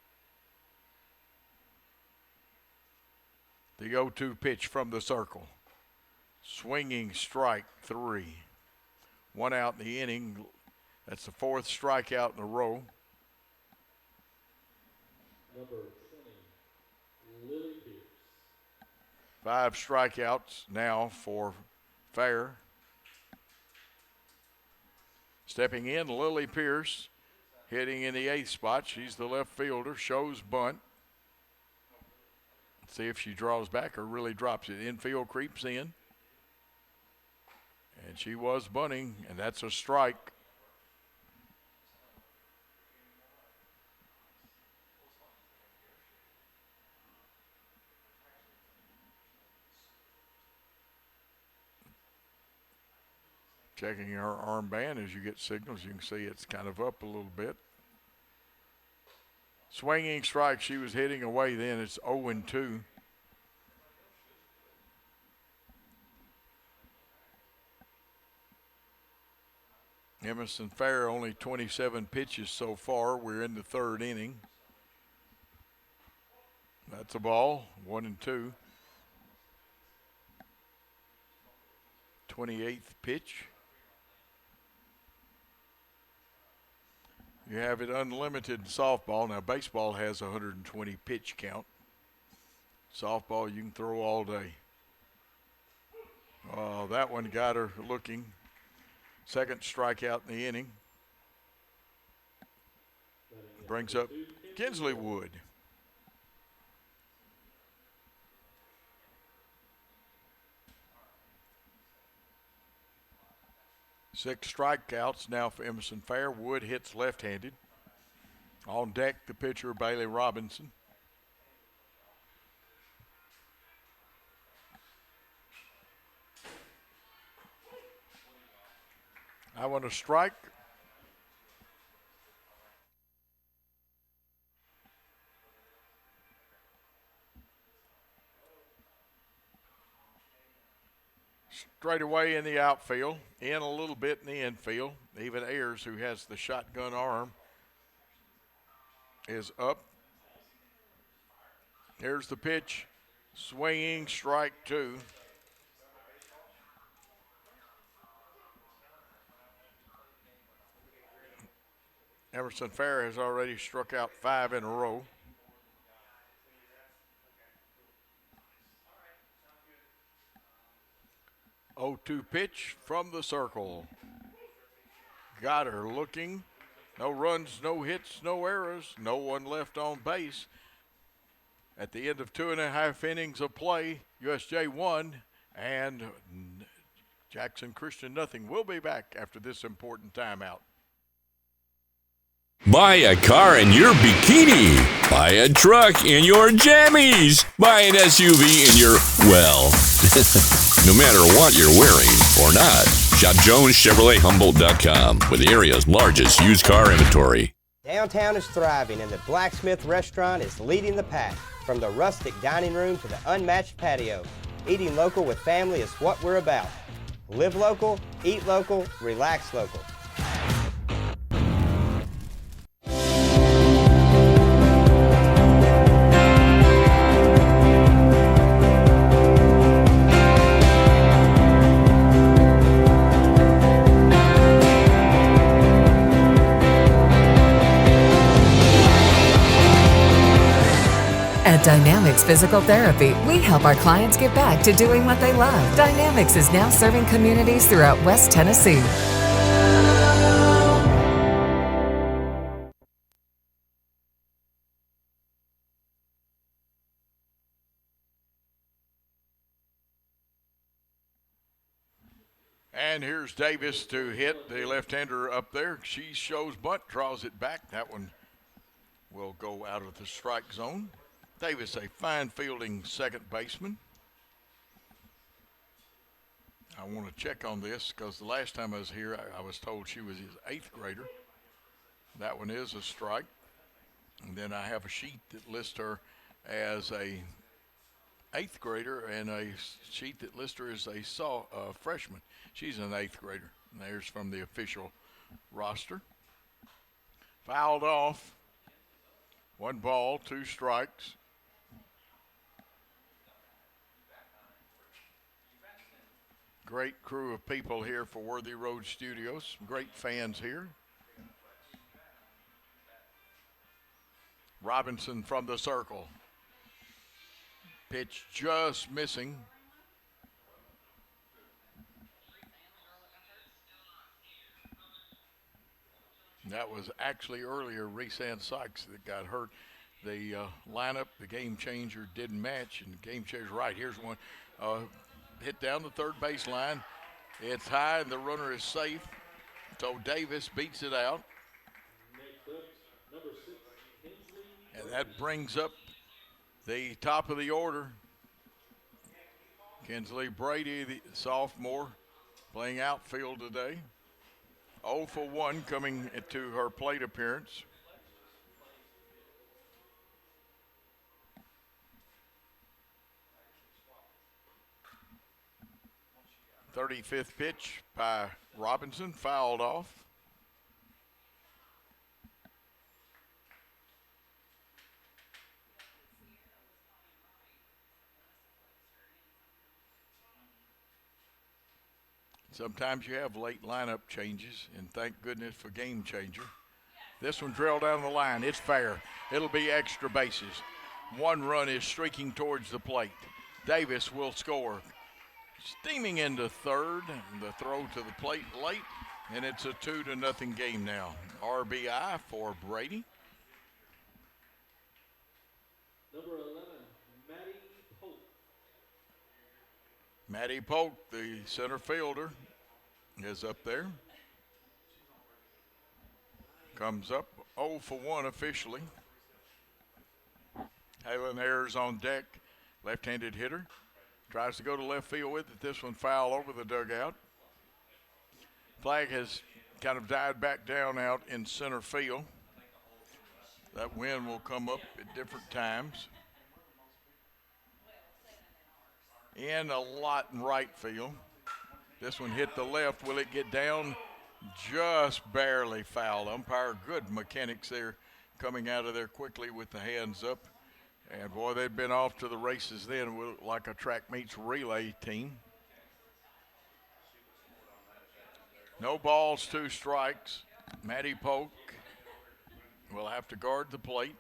The 0-2 pitch from the circle. Swinging strike three. One out in the inning. That's the fourth strikeout in a row. Number 20, Lily Pierce. 5 strikeouts now for Fair. Stepping in, Lily Pierce, hitting in the 8th spot. She's the left fielder, shows bunt. See if she draws back or really drops it. Infield creeps in. And she was bunting, and that's a strike. Checking her armband as you get signals. You can see it's kind of up a little bit. Swinging strike. She was hitting away then. It's 0-2. Emerson Fair only 27 pitches so far. We're in the third inning. That's a ball. 1-2. 28th pitch. You have it unlimited in softball. Now, baseball has a 120 pitch count. Softball, you can throw all day. Oh, that one got her looking. Second strikeout in the inning. Brings up Kinsley Wood. Six strikeouts now for Emerson Fair. Wood hits left-handed. On deck, the pitcher, Bailey Robinson. I want to strike. Straight away in the outfield, in a little bit in the infield. Even Ayers, who has the shotgun arm, is up. Here's the pitch. Swinging, strike two. Emerson Fair has already struck out 5 in a row. Oh, 2 pitch from the circle. Got her looking. No runs, no hits, no errors. No one left on base. At the end of 2.5 innings of play, USJ won and Jackson Christian nothing. We'll be back after this important timeout. Buy a car in your bikini. Buy a truck in your jammies. Buy an SUV in your, well, no matter what you're wearing or not. Shop JonesChevroletHumboldt.com with the area's largest used car inventory. Downtown is thriving and the Blacksmith Restaurant is leading the pack. From the rustic dining room to the unmatched patio, eating local with family is what we're about. Live local, eat local, relax local. At Dynamics Physical Therapy, we help our clients get back to doing what they love. Dynamics is now serving communities throughout West Tennessee. And here's Davis to hit the left-hander up there. She shows bunt, draws it back. That one will go out of the strike zone. Davis, a fine fielding second baseman. I want to check on this because the last time I was here, I was told she was his 8th grader. That one is a strike. And then I have a sheet that lists her as a 8th grader and a sheet that lists her as a freshman. She's an 8th grader. And there's from the official roster. Fouled off. 1 ball, 2 strikes. Great crew of people here for Worthy Road Studios. Great fans here. Robinson from the circle. Pitch just missing. That was actually earlier Reese-Ann Sykes that got hurt. The lineup, the game changer, didn't match, and the game changer's right. Here's one. Hit down the third base line. It's high, and the runner is safe. So Davis beats it out. And that brings up the top of the order. Kinsley Brady, the sophomore, playing outfield today. 0 for 1 coming into her plate appearance. "35th pitch by Robinson, fouled off. Sometimes you have late lineup changes, and thank goodness for game changer. This one drilled down the line. It's fair. It'll be extra bases. 1 run is streaking towards the plate. Davis will score. Steaming into third, and the throw to the plate late, and it's a 2-0 game now. RBI for Brady. Number 11, Maddie Polk. Maddie Polk, the center fielder, is up there. Comes up 0 for 1 officially. Halen Ayers on deck, left-handed hitter. Tries to go to left field with it. This one foul over the dugout. Flag has kind of died back down out in center field. That wind will come up at different times. And a lot in right field. This one hit the left. Will it get down? Just barely fouled. Umpire, good mechanics there, coming out of there quickly with the hands up. And boy, they'd been off to the races then, like a track meets relay team. No balls, 2 strikes. Maddie Polk will have to guard the plate.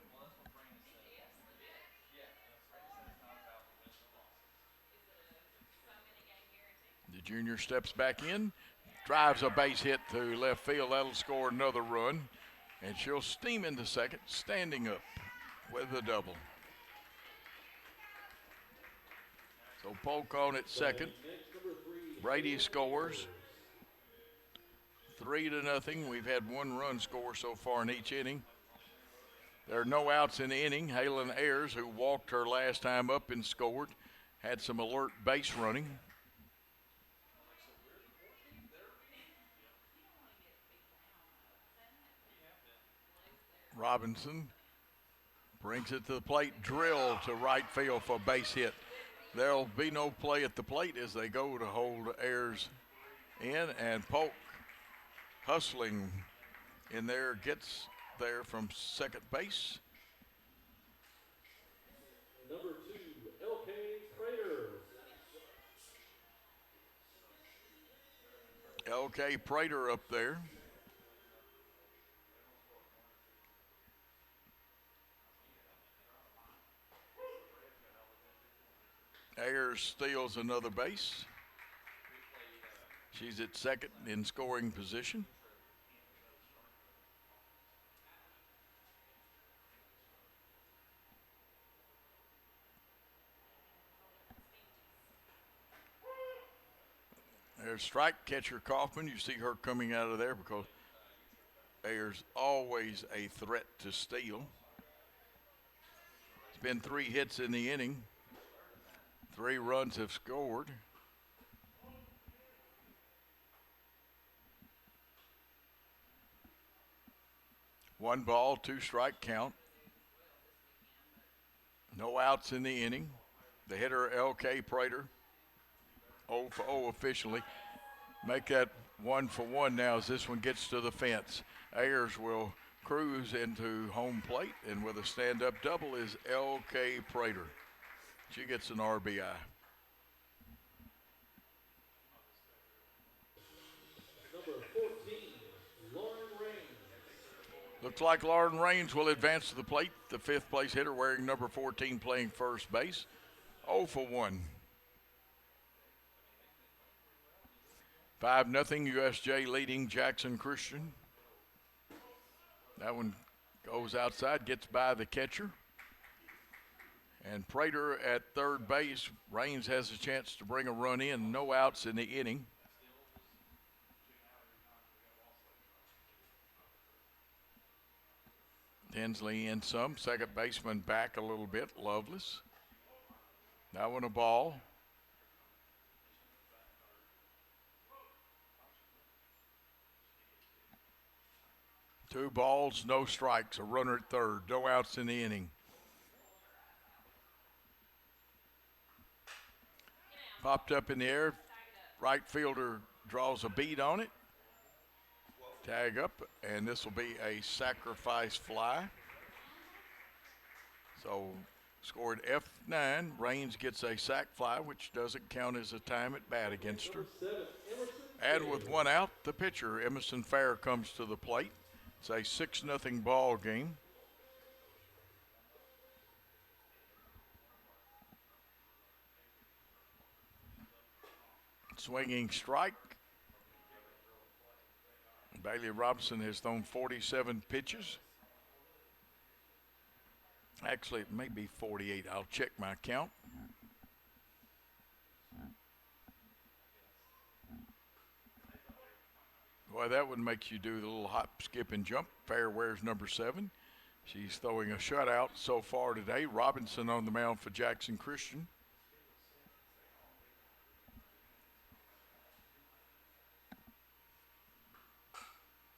The junior steps back in, drives a base hit to left field. That'll score another run. And she'll steam into second, standing up with a double. So Polk on at second. Brady scores. 3-0. We've had 1 run score so far in each inning. There are no outs in the inning. Halen Ayers, who walked her last time up and scored, had some alert base running. Robinson brings it to the plate, drill to right field for a base hit. There'll be no play at the plate as they go to hold Ayers in, and Polk hustling in there, gets there from second base. Number 2, LK Prater. LK Prater up there. Ayers steals another base. She's at second in scoring position. There's strike catcher Kaufman. You see her coming out of there because Ayers always a threat to steal. It's been 3 hits in the inning. 3 runs have scored. One ball, 2 strike count. No outs in the inning. The hitter, L.K. Prater, 0 for 0 officially. Make that 1 for 1 now as this one gets to the fence. Ayers will cruise into home plate, and with a stand-up double is L.K. Prater. She gets an RBI. Number 14, Lauren Raines. Looks like Lauren Raines will advance to the plate. The 5th place hitter wearing number 14 playing first base. 0 for 1. 5-0 USJ leading Jackson Christian. That one goes outside, gets by the catcher. And Prater at third base. Raines has a chance to bring a run in. No outs in the inning. Tinsley in some. Second baseman back a little bit. Loveless. That one a ball. Two balls, no strikes. A runner at third. No outs in the inning. Popped up in the air. Right fielder draws a bead on it. Tag up, and this will be a sacrifice fly. So scored F9. Raines gets a sac fly, which doesn't count as a time at bat against her. And with 1 out, the pitcher, Emerson Fair, comes to the plate. It's a 6-0 ball game. Swinging strike. Bailey Robinson has thrown 47 pitches. Actually, it may be 48. I'll check my count. Boy, that would make you do the little hop, skip, and jump. Fair wears number 7. She's throwing a shutout so far today. Robinson on the mound for Jackson Christian.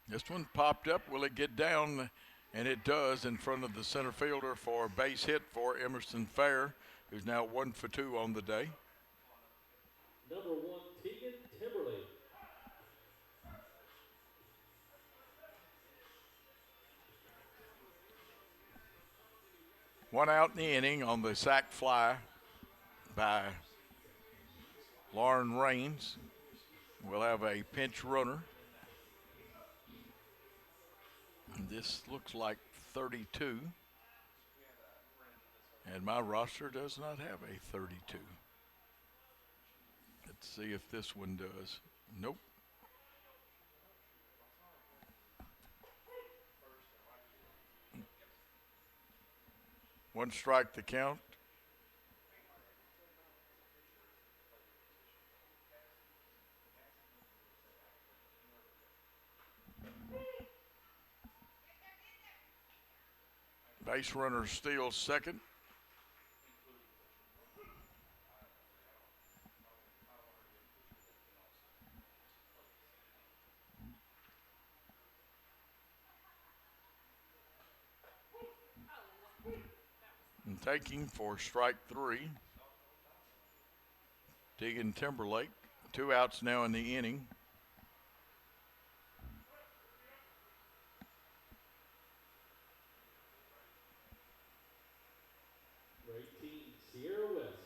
This one popped up. Will it get down? And it does in front of the center fielder for a base hit for Emerson Fair, who's now 1 for 2 on the day. Number 1, Tegan Timberlake. One out in the inning on the sac fly by Lauren Raines. We'll have a pinch runner. And this looks like 32. And my roster does not have a 32. Let's see if this one does. Nope. One strike to count. Base runner steals second. And taking for strike 3, Tegan Timberlake. 2 outs now in the inning. Sierra West.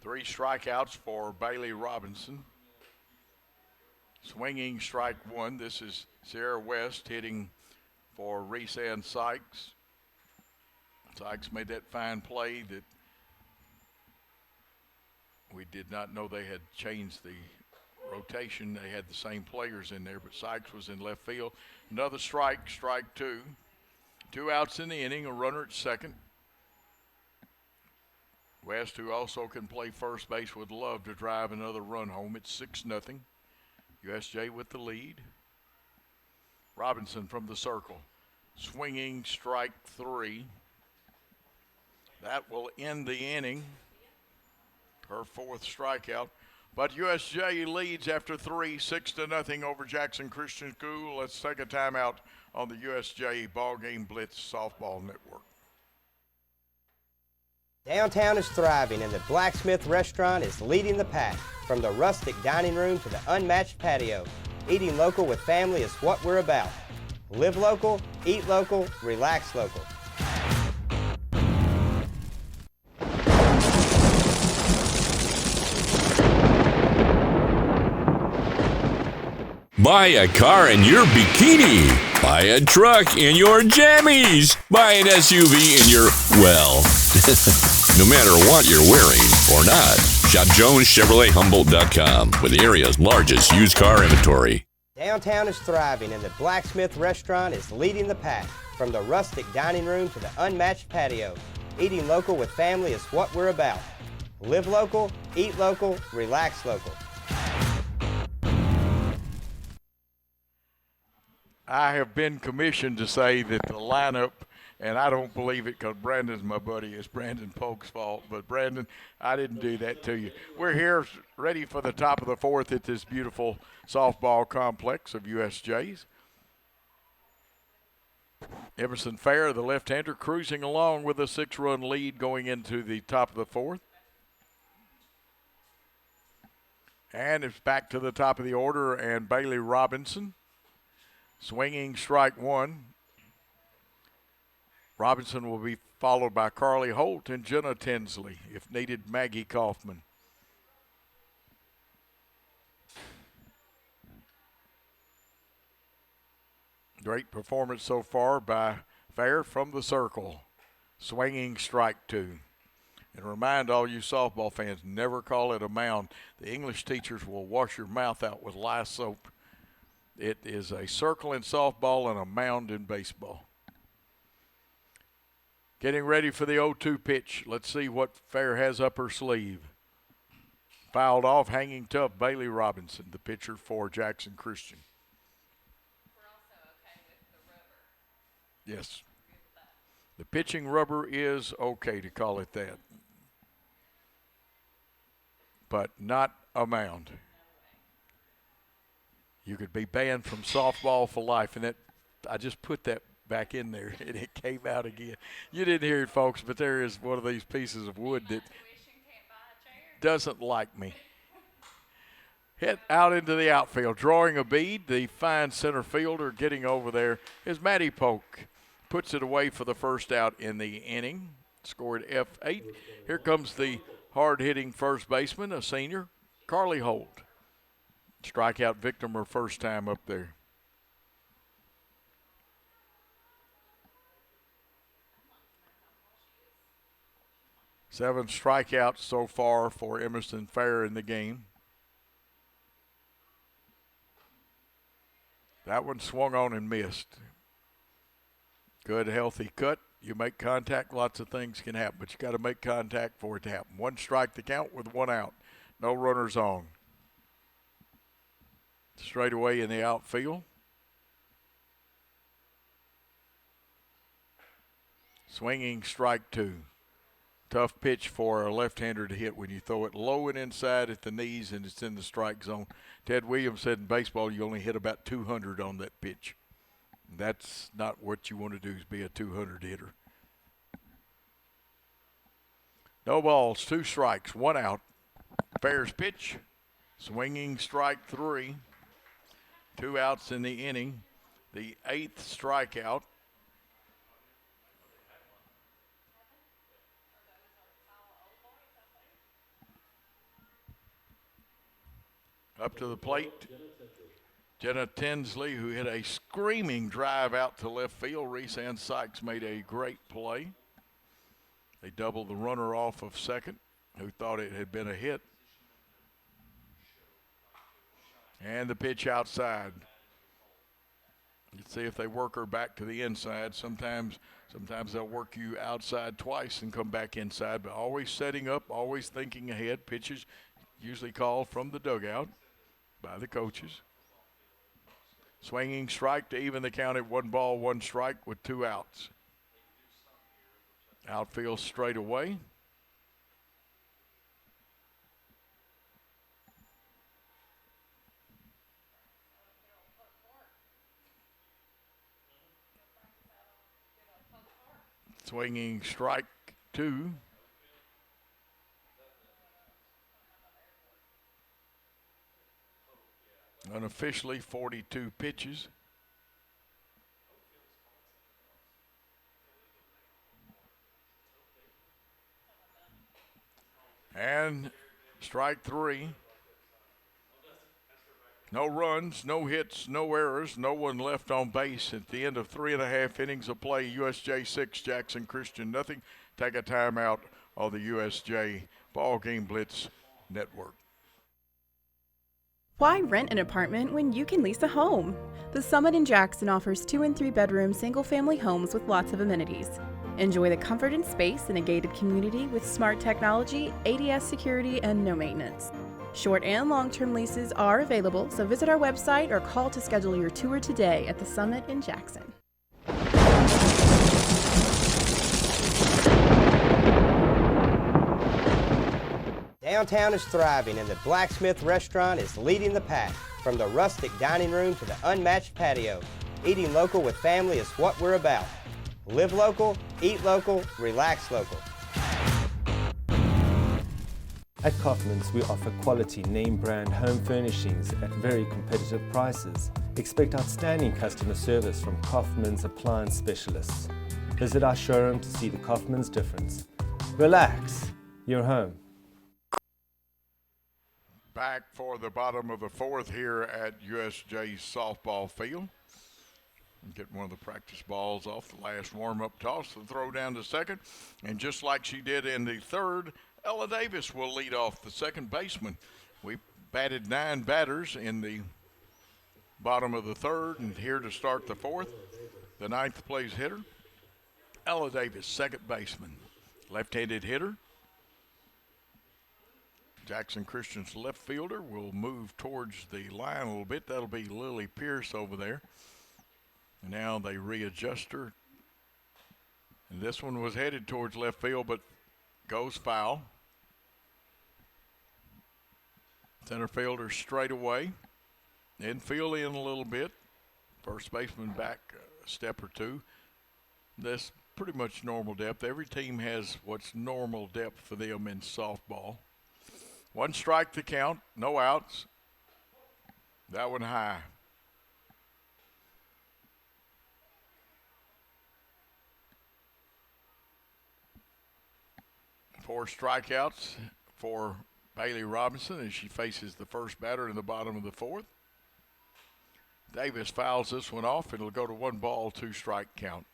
Three strikeouts for Bailey Robinson. Swinging strike 1. This is Sierra West hitting for Reese and Sykes. Sykes made that fine play that we did not know they had changed the rotation. They had the same players in there, but Sykes was in left field. Another strike, strike two. 2 outs in the inning, a runner at second. West, who also can play first base, would love to drive another run home. It's 6-0. USJ with the lead. Robinson from the circle. Swinging strike three. That will end the inning. Her 4th strikeout. But USJ leads after 3, 6-0 over Jackson Christian School. Let's take a timeout on the USJ BallGame Blitz Softball Network. Downtown is thriving and the Blacksmith Restaurant is leading the pack. From the rustic dining room to the unmatched patio, eating local with family is what we're about. Live local, eat local, relax local. Buy a car in your bikini. Buy a truck in your jammies. Buy an SUV in your, well, no matter what you're wearing or not. Shop JonesChevroletHumboldt.com with the area's largest used car inventory. Downtown is thriving and the Blacksmith Restaurant is leading the pack. From the rustic dining room to the unmatched patio, eating local with family is what we're about. Live local, eat local, relax local. I have been commissioned to say that the lineup, and I don't believe it because Brandon's my buddy, it's Brandon Polk's fault. But Brandon, I didn't do that to you. We're here ready for the top of the 4th at this beautiful softball complex of USJ's. Emerson Fair, the left-hander, cruising along with a 6-run lead going into the top of the 4th. And it's back to the top of the order, and Bailey Robinson. Swinging strike one. Robinson will be followed by Carly Holt and Jenna Tinsley. If needed, Maggie Kaufman. Great performance so far by Fair from the circle. Swinging strike two. And remind all you softball fans, never call it a mound. The English teachers will wash your mouth out with lye soap. It is a circle in softball and a mound in baseball. Getting ready for the 0-2 pitch. Let's see what Fair has up her sleeve. Fouled off, hanging tough, Bailey Robinson, the pitcher for Jackson Christian. We're also okay with the rubber. Yes. The pitching rubber is okay to call it that. But not a mound. You could be banned from softball for life, and I just put that back in there, and it came out again. You didn't hear it, folks, but there is one of these pieces of wood that doesn't like me. Hit out into the outfield, drawing a bead. The fine center fielder getting over there is Maddie Polk. Puts it away for the first out in the inning. Scored F8. Here comes the hard-hitting first baseman, a senior, Carly Holt. Strikeout victim her first time up there. Seven strikeouts so far for Emerson Fair in the game. That one swung on and missed. Good, healthy cut. You make contact, lots of things can happen, but you got to make contact for it to happen. One strike to count with one out. No runners on. Straight away in the outfield. Swinging strike two. Tough pitch for a left-hander to hit when you throw it low and inside at the knees and it's in the strike zone. Ted Williams said in baseball you only hit about 200 on that pitch. That's not what you want to do, is be a 200 hitter. No balls, 2 strikes, 1 out. Fair's pitch. Swinging strike three. 2 outs in the inning. The 8th strikeout. Up to the plate Jenna Tinsley, who hit a screaming drive out to left field. Reese Ann Sykes made a great play. They doubled the runner off of second, who thought it had been a hit. And the pitch outside. Let's see if they work her back to the inside. Sometimes they'll work you outside twice and come back inside, but always setting up, always thinking ahead. Pitches usually called from the dugout by the coaches. Swinging strike to even the count at 1 ball, 1 strike with 2 outs. Outfield straight away. Swinging strike 2. Unofficially 42 pitches. And strike 3. No runs, no hits, no errors, no one left on base at the end of 3.5 innings of play. USJ 6, Jackson Christian nothing. Take a timeout on the USJ Ball Game Blitz Network. Why rent an apartment when you can lease a home? The Summit in Jackson offers 2 and 3 bedroom single-family homes with lots of amenities. Enjoy the comfort and space in a gated community with smart technology, ADS security, and no maintenance. Short and long-term leases are available, so visit our website or call to schedule your tour today at the Summit in Jackson. Downtown is thriving and the Blacksmith Restaurant is leading the pack. From the rustic dining room to the unmatched patio, eating local with family is what we're about. Live local, eat local, relax local. At Kaufman's, we offer quality name brand home furnishings at very competitive prices. Expect outstanding customer service from Kaufman's appliance specialists. Visit our showroom to see the Kaufman's difference. Relax, you're home. Back for the bottom of the 4th here at USJ softball field. Get one of the practice balls off the last warm-up toss, the throw down to second. And just like she did in the 3rd, Ella Davis will lead off, the second baseman. We batted 9 batters in the bottom of the 3rd, and here to start the 4th, the 9th place hitter, Ella Davis, second baseman. Left-handed hitter. Jackson Christian's left fielder will move towards the line a little bit. That'll be Lily Pierce over there. And now they readjust her. And this one was headed towards left field, but goes foul. Center fielder straight away. Infield in a little bit. First baseman back a step or 2. That's pretty much normal depth. Every team has what's normal depth for them in softball. 1 strike to count, no outs. That one high. Four strikeouts for Bailey Robinson as she faces the first batter in the bottom of the 4th. Davis fouls this one off. It'll go to 1 ball, 2 strike count.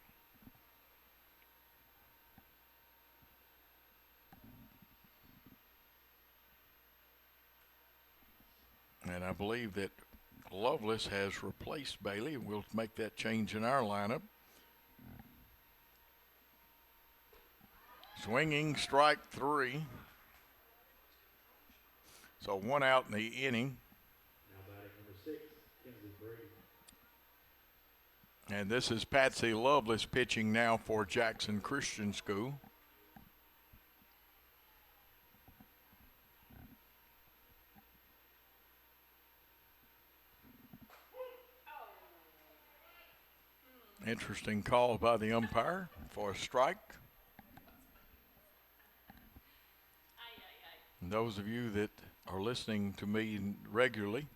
And I believe that Lovelace has replaced Bailey, and we'll make that change in our lineup. Swinging strike 3. So 1 out in the inning. Now batting number 6, Kinsley Brady. And this is Patsy Lovelace pitching now for Jackson Christian School. Interesting call by the umpire for a strike. And those of you that are listening to me regularly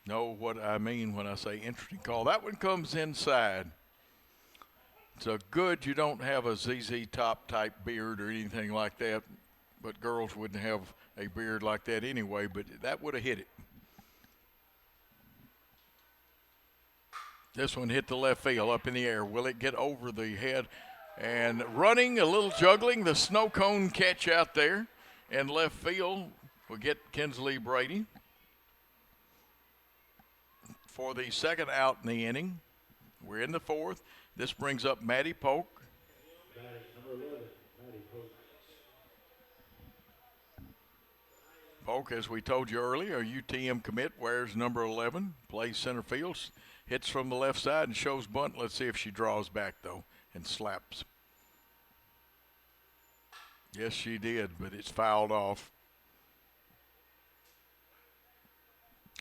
know what I mean when I say interesting call. That one comes inside. So good you don't have a ZZ Top type beard or anything like that, but girls wouldn't have a beard like that anyway, but that would have hit it. This one hit the left field up in the air. Will it get over the head? And running, a little juggling, the snow cone catch out there in left field will get Kinsley Brady for the second out in the inning. We're in the fourth. This brings up Maddie Polk. Number 11, Maddie Polk. Polk, as we told you earlier, a UTM commit, wears number 11, plays center field, hits from the left side and shows bunt. Let's see if she draws back, though, and slaps. Yes, she did, but it's fouled off.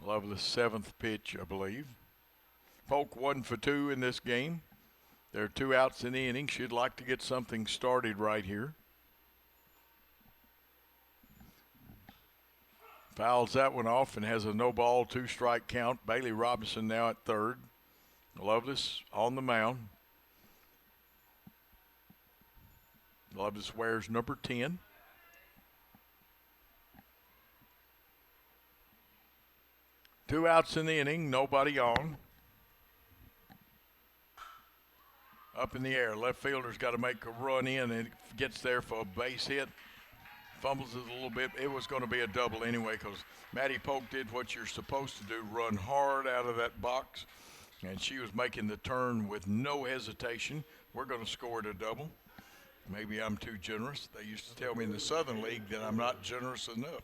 Loveless seventh pitch, I believe. Polk 1 for 2 in this game. There are 2 outs in the inning. She'd like to get something started right here. Fouls that one off and has a no ball, 2-strike count. Bailey Robinson now at third. Loveless on the mound. Loveless wears number 10. Two outs in the inning, nobody on. Up in the air, left fielder's got to make a run in and gets there for a base hit. Fumbles it a little bit. It was going to be a double anyway because Maddie Polk did what you're supposed to do, run hard out of that box. And she was making the turn with no hesitation. We're going to score it a double. Maybe I'm too generous. They used to tell me in the Southern League that I'm not generous enough.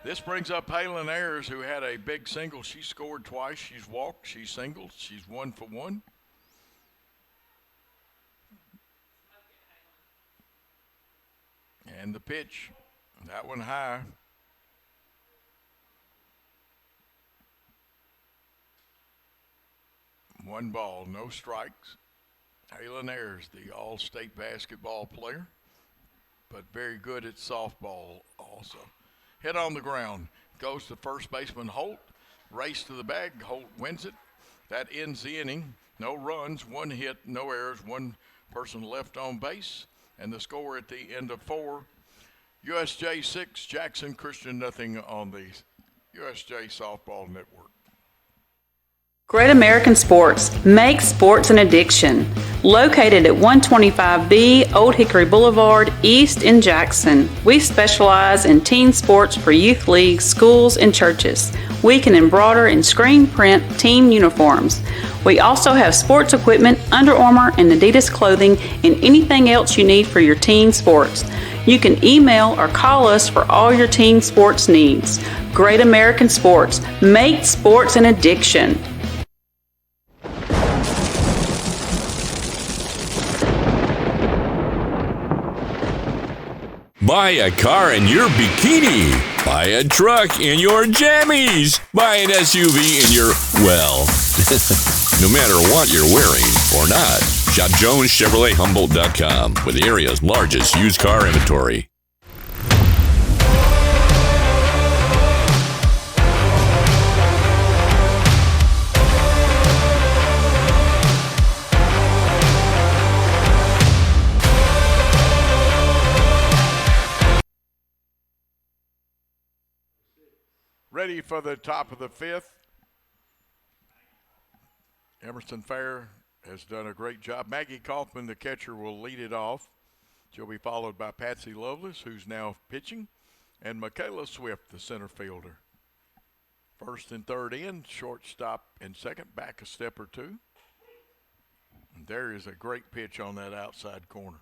This brings up Halen Ayers, who had a big single. She scored twice. She's walked. She's singled. She's 1 for 1. And the pitch, that one high. One ball, no strikes. Halen Ayers, the all-state basketball player, but very good at softball also. Hit on the ground, goes to first baseman Holt, race to the bag, Holt wins it. That ends the inning. No runs, 1 hit, no errors, 1 person left on base. And the score at the end of 4, USJ 6, Jackson Christian nothing on the USJ Softball Network. Great American Sports. Make sports an addiction. Located at 125B Old Hickory Boulevard, East in Jackson. We specialize in teen sports for youth leagues, schools, and churches. We can embroider and screen print team uniforms. We also have sports equipment, Under Armour, and Adidas clothing, and anything else you need for your teen sports. You can email or call us for all your teen sports needs. Great American Sports. Make sports an addiction. Buy a car in your bikini. Buy a truck in your jammies. Buy an SUV in your, well, no matter what you're wearing or not. Shop JonesChevroletHumboldt.com with the area's largest used car inventory. Ready for the top of the 5th. Emerson Fair has done a great job. Maggie Kaufman, the catcher, will lead it off. She'll be followed by Patsy Lovelace, who's now pitching, and Michaela Swift, the center fielder. First and third in, shortstop and second, back a step or 2. And there is a great pitch on that outside corner.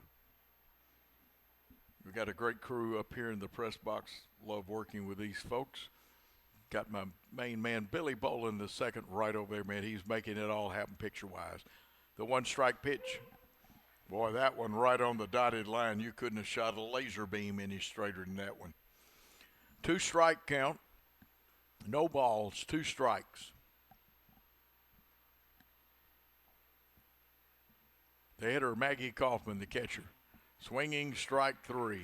We've got a great crew up here in the press box. Love working with these folks. Got my main man, Billy Bolin, the second right over there, man. He's making it all happen picture-wise. The 1-strike pitch. Boy, that one right on the dotted line. You couldn't have shot a laser beam any straighter than that one. 2-strike count. No balls, 2 strikes. The hitter, Maggie Kaufman, the catcher. Swinging, strike 3.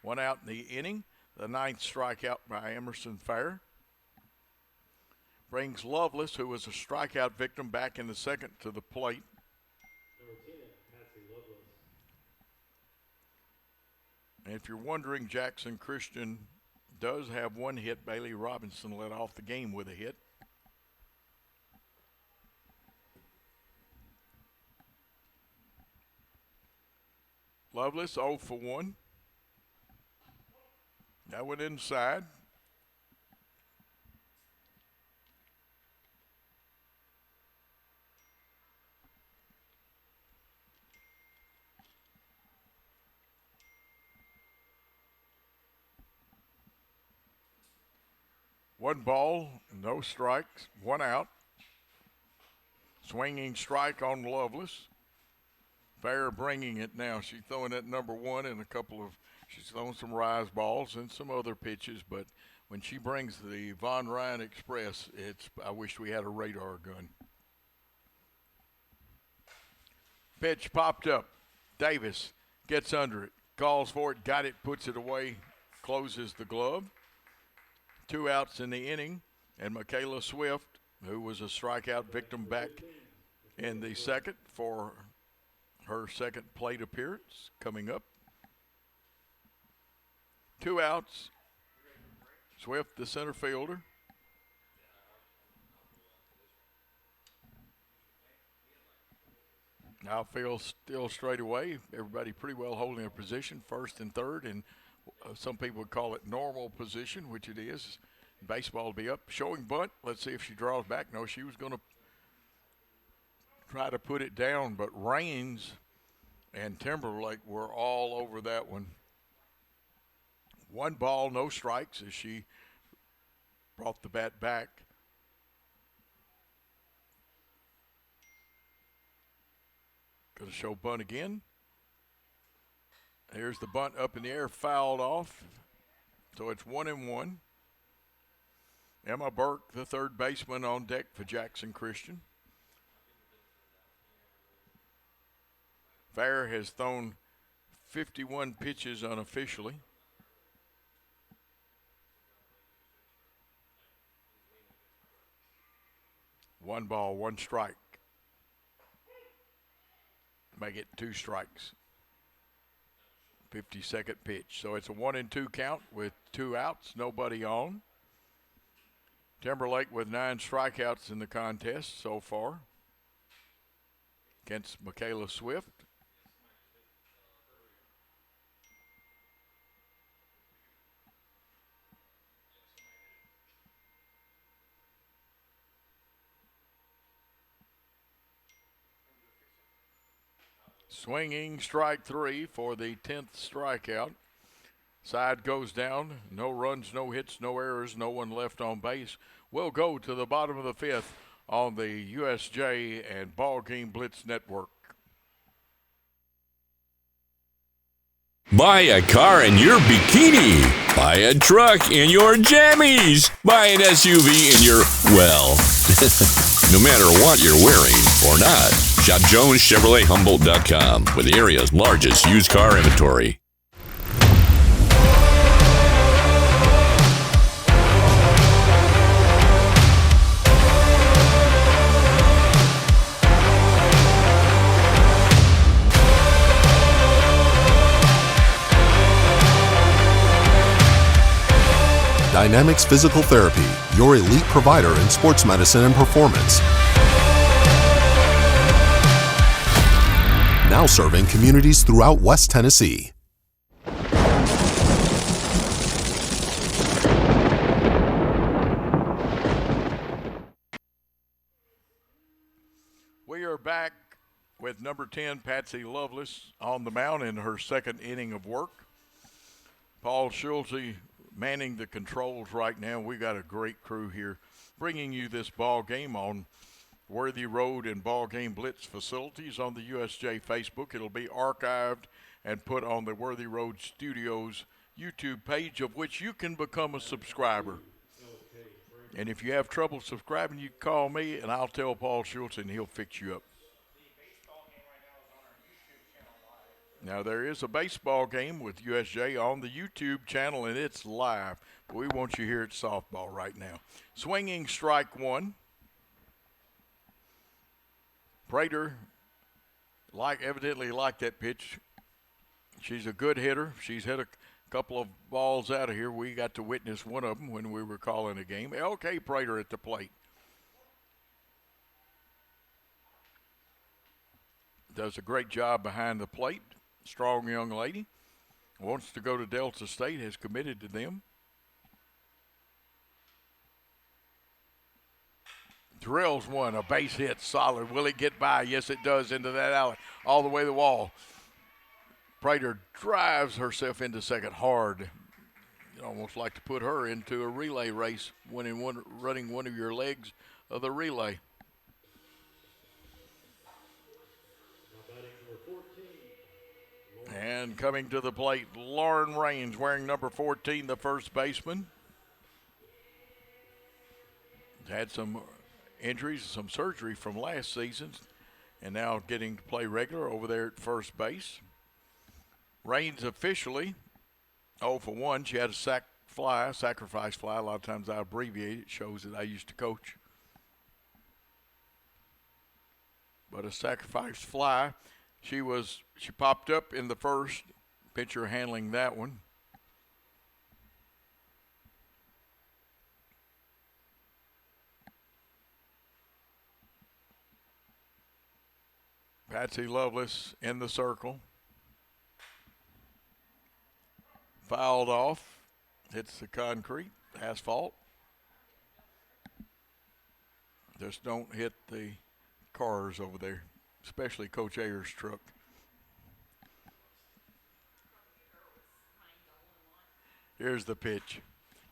1 out in the inning. The 9th strikeout by Emerson Fair. Brings Lovelace, who was a strikeout victim, back in the second to the plate. Number 10, Patsy Lovelace. And if you're wondering, Jackson Christian does have 1 hit. Bailey Robinson led off the game with a hit. Lovelace 0 for 1. That went inside. One ball, no strikes, one out. Swinging strike on Lovelace. Fair bringing it now. She's throwing that number one and she's throwing some rise balls and some other pitches, but when she brings the Von Ryan Express, I wish we had a radar gun. Pitch popped up. Davis gets under it, calls for it, got it, puts it away, closes the glove. 2 outs in the inning, and Michaela Swift, who was a strikeout victim back in the second for her second plate appearance, coming up. 2 outs. Swift, the center fielder. Outfield still straight away. Everybody pretty well holding their position, first and third, and some people would call it normal position, which it is. Baseball will be up. Showing bunt. Let's see if she draws back. No, she was going to try to put it down, but Raines and Timberlake were all over that one. 1 ball, no strikes as she brought the bat back. Going to show bunt again. Here's the bunt up in the air, fouled off. So it's 1-1. Emma Burke, the third baseman, on deck for Jackson Christian. Fair has thrown 51 pitches unofficially. One ball, one strike. Make it 2 strikes. 52nd pitch. So it's a 1-2 count with 2 outs, nobody on. Timberlake with 9 strikeouts in the contest so far against Michaela Swift. Swinging strike 3 for the 10th strikeout. Side goes down. No runs, no hits, no errors, no one left on base. We'll go to the bottom of the 5th on the USJ and BallGame Blitz Network. Buy a car in your bikini. Buy a truck in your jammies. Buy an SUV in your, well, no matter what you're wearing or not. Shop JonesChevroletHumboldt.com with the area's largest used car inventory. Dynamics Physical Therapy, your elite provider in sports medicine and performance. Now serving communities throughout West Tennessee. We are back with number 10, Patsy Lovelace, on the mound in her second inning of work. Paul Schulte manning the controls right now. We got a great crew here bringing you this ball game on Worthy Road and BallGame Blitz facilities on the USJ Facebook. It'll be archived and put on the Worthy Road Studios YouTube page, of which you can become a subscriber. And if you have trouble subscribing, you call me and I'll tell Paul Schultz and he'll fix you up. Now, there is a baseball game with USJ on the YouTube channel, and it's live. But we want you here at softball right now. Swinging strike 1. Prater evidently liked that pitch. She's a good hitter. She's hit a couple of balls out of here. We got to witness one of them when we were calling a game. L.K. Prater at the plate. Does a great job behind the plate. Strong young lady. Wants to go to Delta State, has committed to them. Drills one, a base hit, solid. Will it get by? Yes, it does, into that alley, all the way to the wall. Prater drives herself into second hard. You'd almost like to put her into a relay race, running one of your legs of the relay. And coming to the plate, Lauren Raines, wearing number 14, the first baseman. Had some injuries, some surgery from last season, and now getting to play regular over there at first base. Raines officially 0 for 1. She had a sacrifice fly. A lot of times I abbreviate it. Shows that I used to coach. But a sacrifice fly. She popped up in the first. Pitcher handling that one. Patsy Lovelace in the circle. Fouled off. Hits the concrete, asphalt. Just don't hit the cars over there, especially Coach Ayers' truck. Here's the pitch.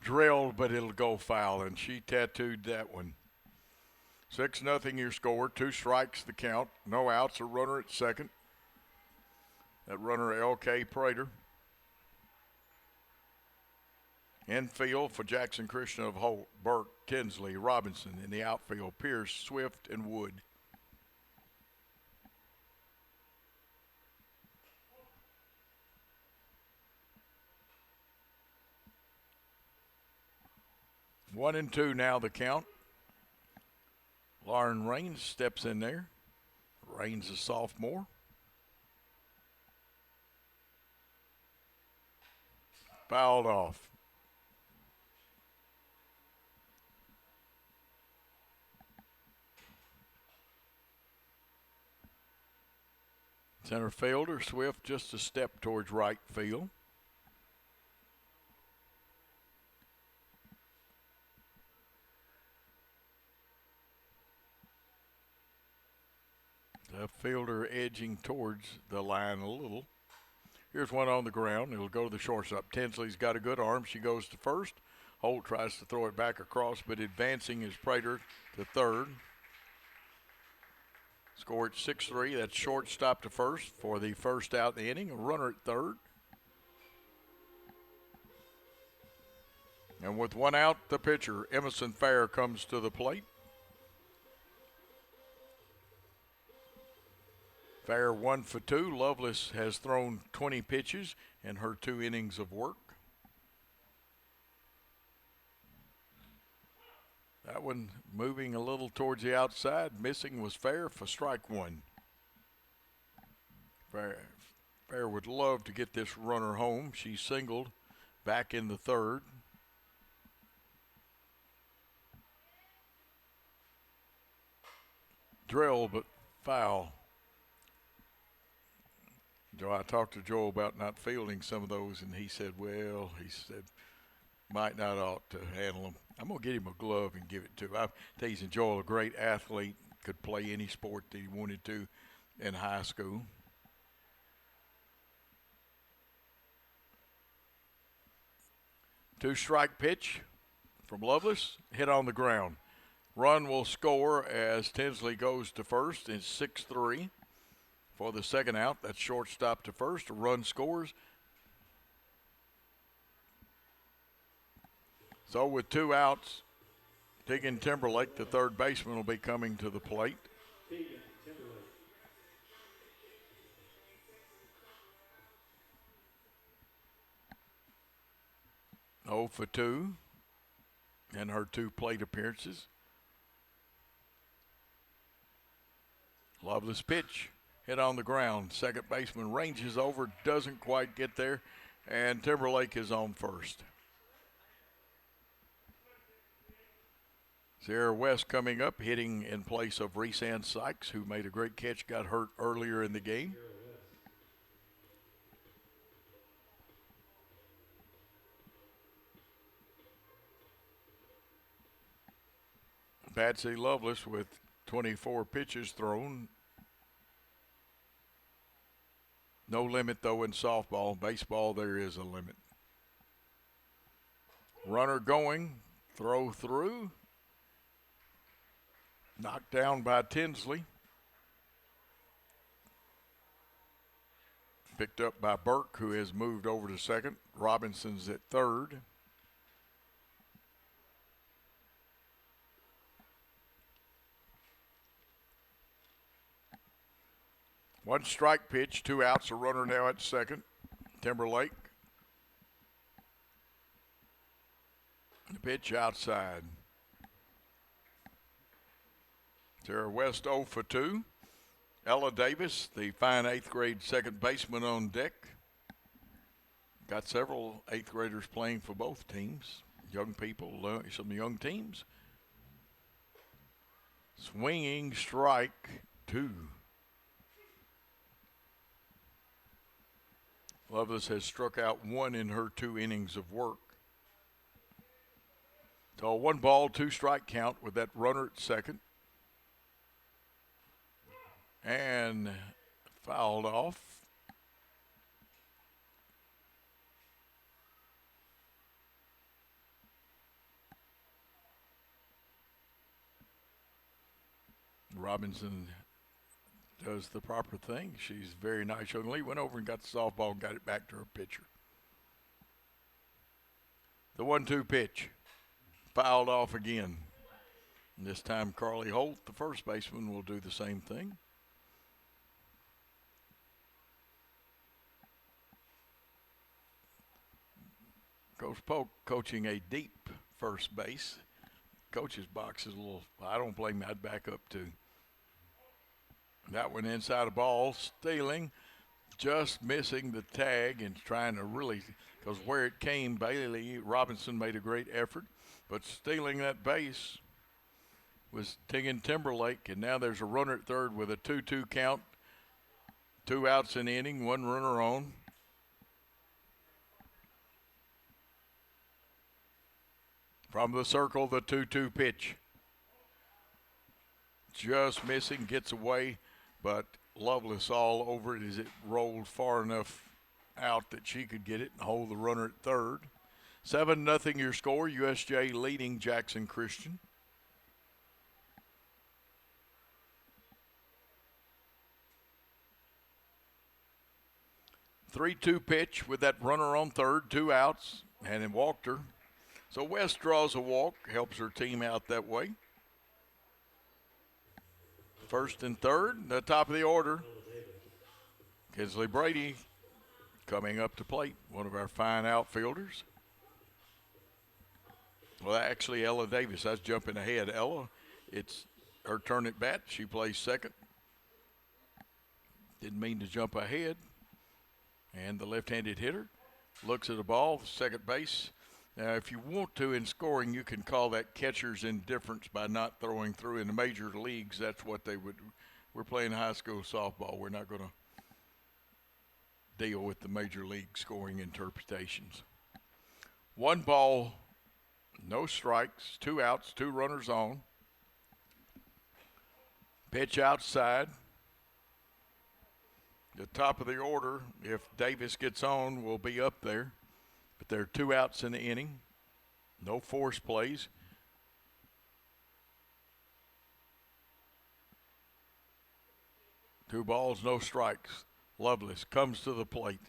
Drilled, but it'll go foul, and she tattooed that one. 6-0 your score. 2 strikes the count. No outs. A runner at second. That runner, L.K. Prater. Infield for Jackson Christian of Holt, Burke, Tinsley, Robinson. In the outfield, Pierce, Swift, and Wood. One and two now the count. Lauren Raines steps in there. Raines a sophomore. Fouled off. Center fielder Swift just a step towards right field. The fielder edging towards the line a little. Here's one on the ground. It'll go to the shortstop. Tinsley's got a good arm. She goes to first. Holt tries to throw it back across, but advancing is Prater to third. Score at 6-3. That's shortstop to first for the first out in the inning. A runner at third. And with one out, the pitcher, Emerson Fair, comes to the plate. Fair 1 for 2. Lovelace has thrown 20 pitches in her 2 innings of work. That one moving a little towards the outside. Missing was Fair for strike one. Fair would love to get this runner home. She singled back in the third. Drill, but foul. Joe, I talked to Joe about not fielding some of those, and he said, might not ought to handle them. I'm going to get him a glove and give it to him. I'm teasing Joel, a great athlete, could play any sport that he wanted to in high school. Two-strike pitch from Lovelace, hit on the ground. Run will score as Tinsley goes to first. It's 6-3 for the second out. That's shortstop to first. A run scores. So with 2 outs, Tegan Timberlake, the third baseman, will be coming to the plate. 0 for 2 in her 2 plate appearances. Lovelace pitch, hit on the ground. Second baseman ranges over, doesn't quite get there, and Timberlake is on first. Sierra West coming up, hitting in place of Reese Ann Sykes, who made a great catch, got hurt earlier in the game. Patsy Lovelace with 24 pitches thrown. No limit, though, in softball. Baseball, there is a limit. Runner going, throw through. Knocked down by Tinsley. Picked up by Burke, who has moved over to second. Robinson's at third. One strike pitch, 2 outs, a runner now at second. Timberlake. The pitch outside. Sarah West 0 for 2. Ella Davis, the fine 8th grade second baseman on deck. Got several 8th graders playing for both teams. Young people, some young teams. Swinging strike 2. Lovelace has struck out 1 in her 2 innings of work. So 1 ball, 2 strike count with that runner at second. And fouled off. Robinson does the proper thing. She's a very nice young lady. Went over and got the softball and got it back to her pitcher. The 1-2 pitch. Fouled off again. And this time Carly Holt, the first baseman, will do the same thing. Coach Polk coaching a deep first base. Coach's box is a little, I don't blame him, I'd back up too. That one inside the ball, stealing, just missing the tag and trying to really, because where it came, Bailey Robinson made a great effort, but stealing that base was Tegan Timberlake, and now there's a runner at third with a 2-2 count, 2 outs in the inning, 1 runner on. From the circle, the 2-2 pitch. Just missing, gets away, but Lovelace all over it as it rolled far enough out that she could get it and hold the runner at third. 7-0 your score, USJ leading Jackson Christian. Three-two pitch with that runner on third, 2 outs, and then walked her. So West draws a walk, helps her team out that way. First and third, the top of the order. Kinsley Brady coming up to plate, one of our fine outfielders. Well, actually, Ella Davis, that's jumping ahead. Ella, it's her turn at bat. She plays second. Didn't mean to jump ahead. And the left-handed hitter looks at the ball, second base. Now, if you want to in scoring, you can call that catcher's indifference by not throwing through. In the major leagues, that's what they would. We're playing high school softball. We're not going to deal with the major league scoring interpretations. 1 ball, no strikes, 2 outs, 2 runners on. Pitch outside. The top of the order, if Davis gets on, will be up there. But there are 2 outs in the inning. No force plays. Two balls, no strikes. Lovelace comes to the plate.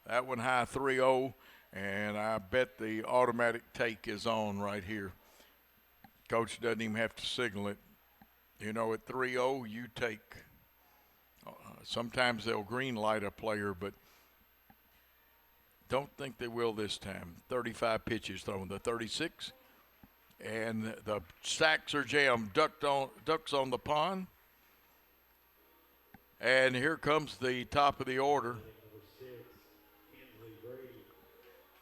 That one high 3-0, and I bet the automatic take is on right here. Coach doesn't even have to signal it. You know, at 3-0, you take. Sometimes they'll green light a player, but don't think they will this time. 35 pitches thrown. The 36, and the sacks are jammed. Ducks on the pond. And here comes the top of the order.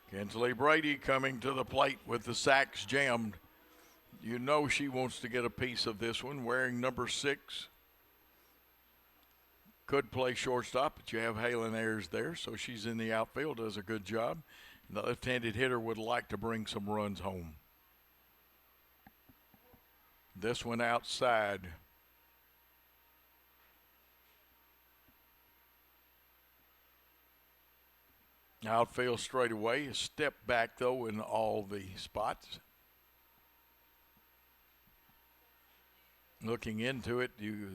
Kinsley Brady coming to the plate with the sacks jammed. You know she wants to get a piece of this one, wearing number 6. Could play shortstop, but you have Halen Ayers there, so she's in the outfield, does a good job. And the left-handed hitter would like to bring some runs home. This one outside. Outfield straight away. A step back, though, in all the spots. Looking into it,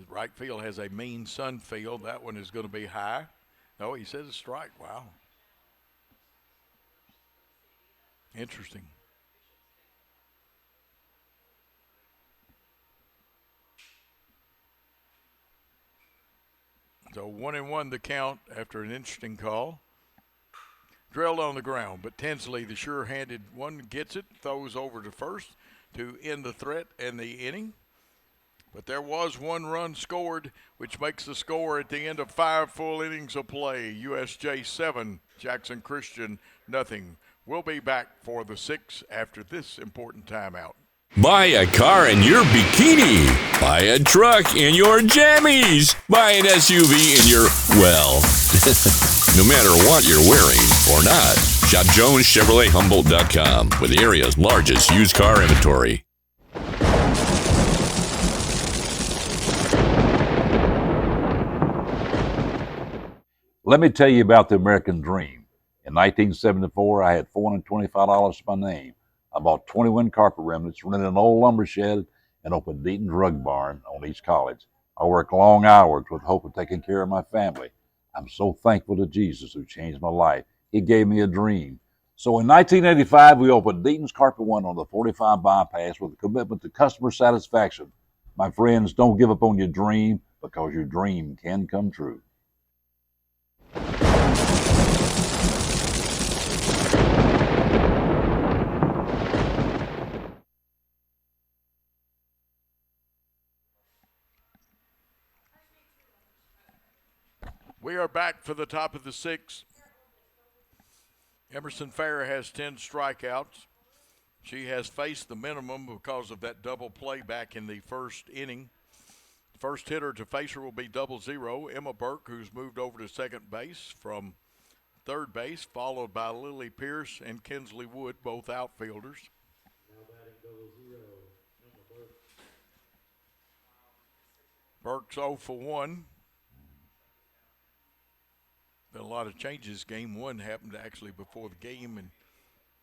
right field has a mean sun field. That one is going to be high. No, he says a strike. Wow. Interesting. So 1-1 the count after an interesting call. Drilled on the ground, but Tinsley, the sure-handed one, gets it, throws over to first to end the threat and the inning. But there was one run scored, which makes the score at the end of 5 full innings of play. USJ 7, Jackson Christian nothing. We'll be back for the 6 after this important timeout. Buy a car in your bikini. Buy a truck in your jammies. Buy an SUV in your, well, no matter what you're wearing or not. Shop JonesChevroletHumboldt.com with the area's largest used car inventory. Let me tell you about the American Dream. In 1974, I had $425 to my name. I bought 21 carpet remnants, rented an old lumber shed, and opened Deaton's Rug Barn on East College. I worked long hours with hope of taking care of my family. I'm so thankful to Jesus who changed my life. He gave me a dream. So in 1985, we opened Deaton's Carpet One on the 45 bypass with a commitment to customer satisfaction. My friends, don't give up on your dream because your dream can come true. We are back for the top of the 6. Emerson Fair has 10 strikeouts. She has faced the minimum because of that double play back in the first inning. First hitter to face her will be 0-0. Emma Burke, who's moved over to second base from third base, followed by Lily Pierce and Kinsley Wood, both outfielders. Now batting 0-0, Emma Burke. Burke's 0 for 1. Been a lot of changes. Game 1 happened actually before the game and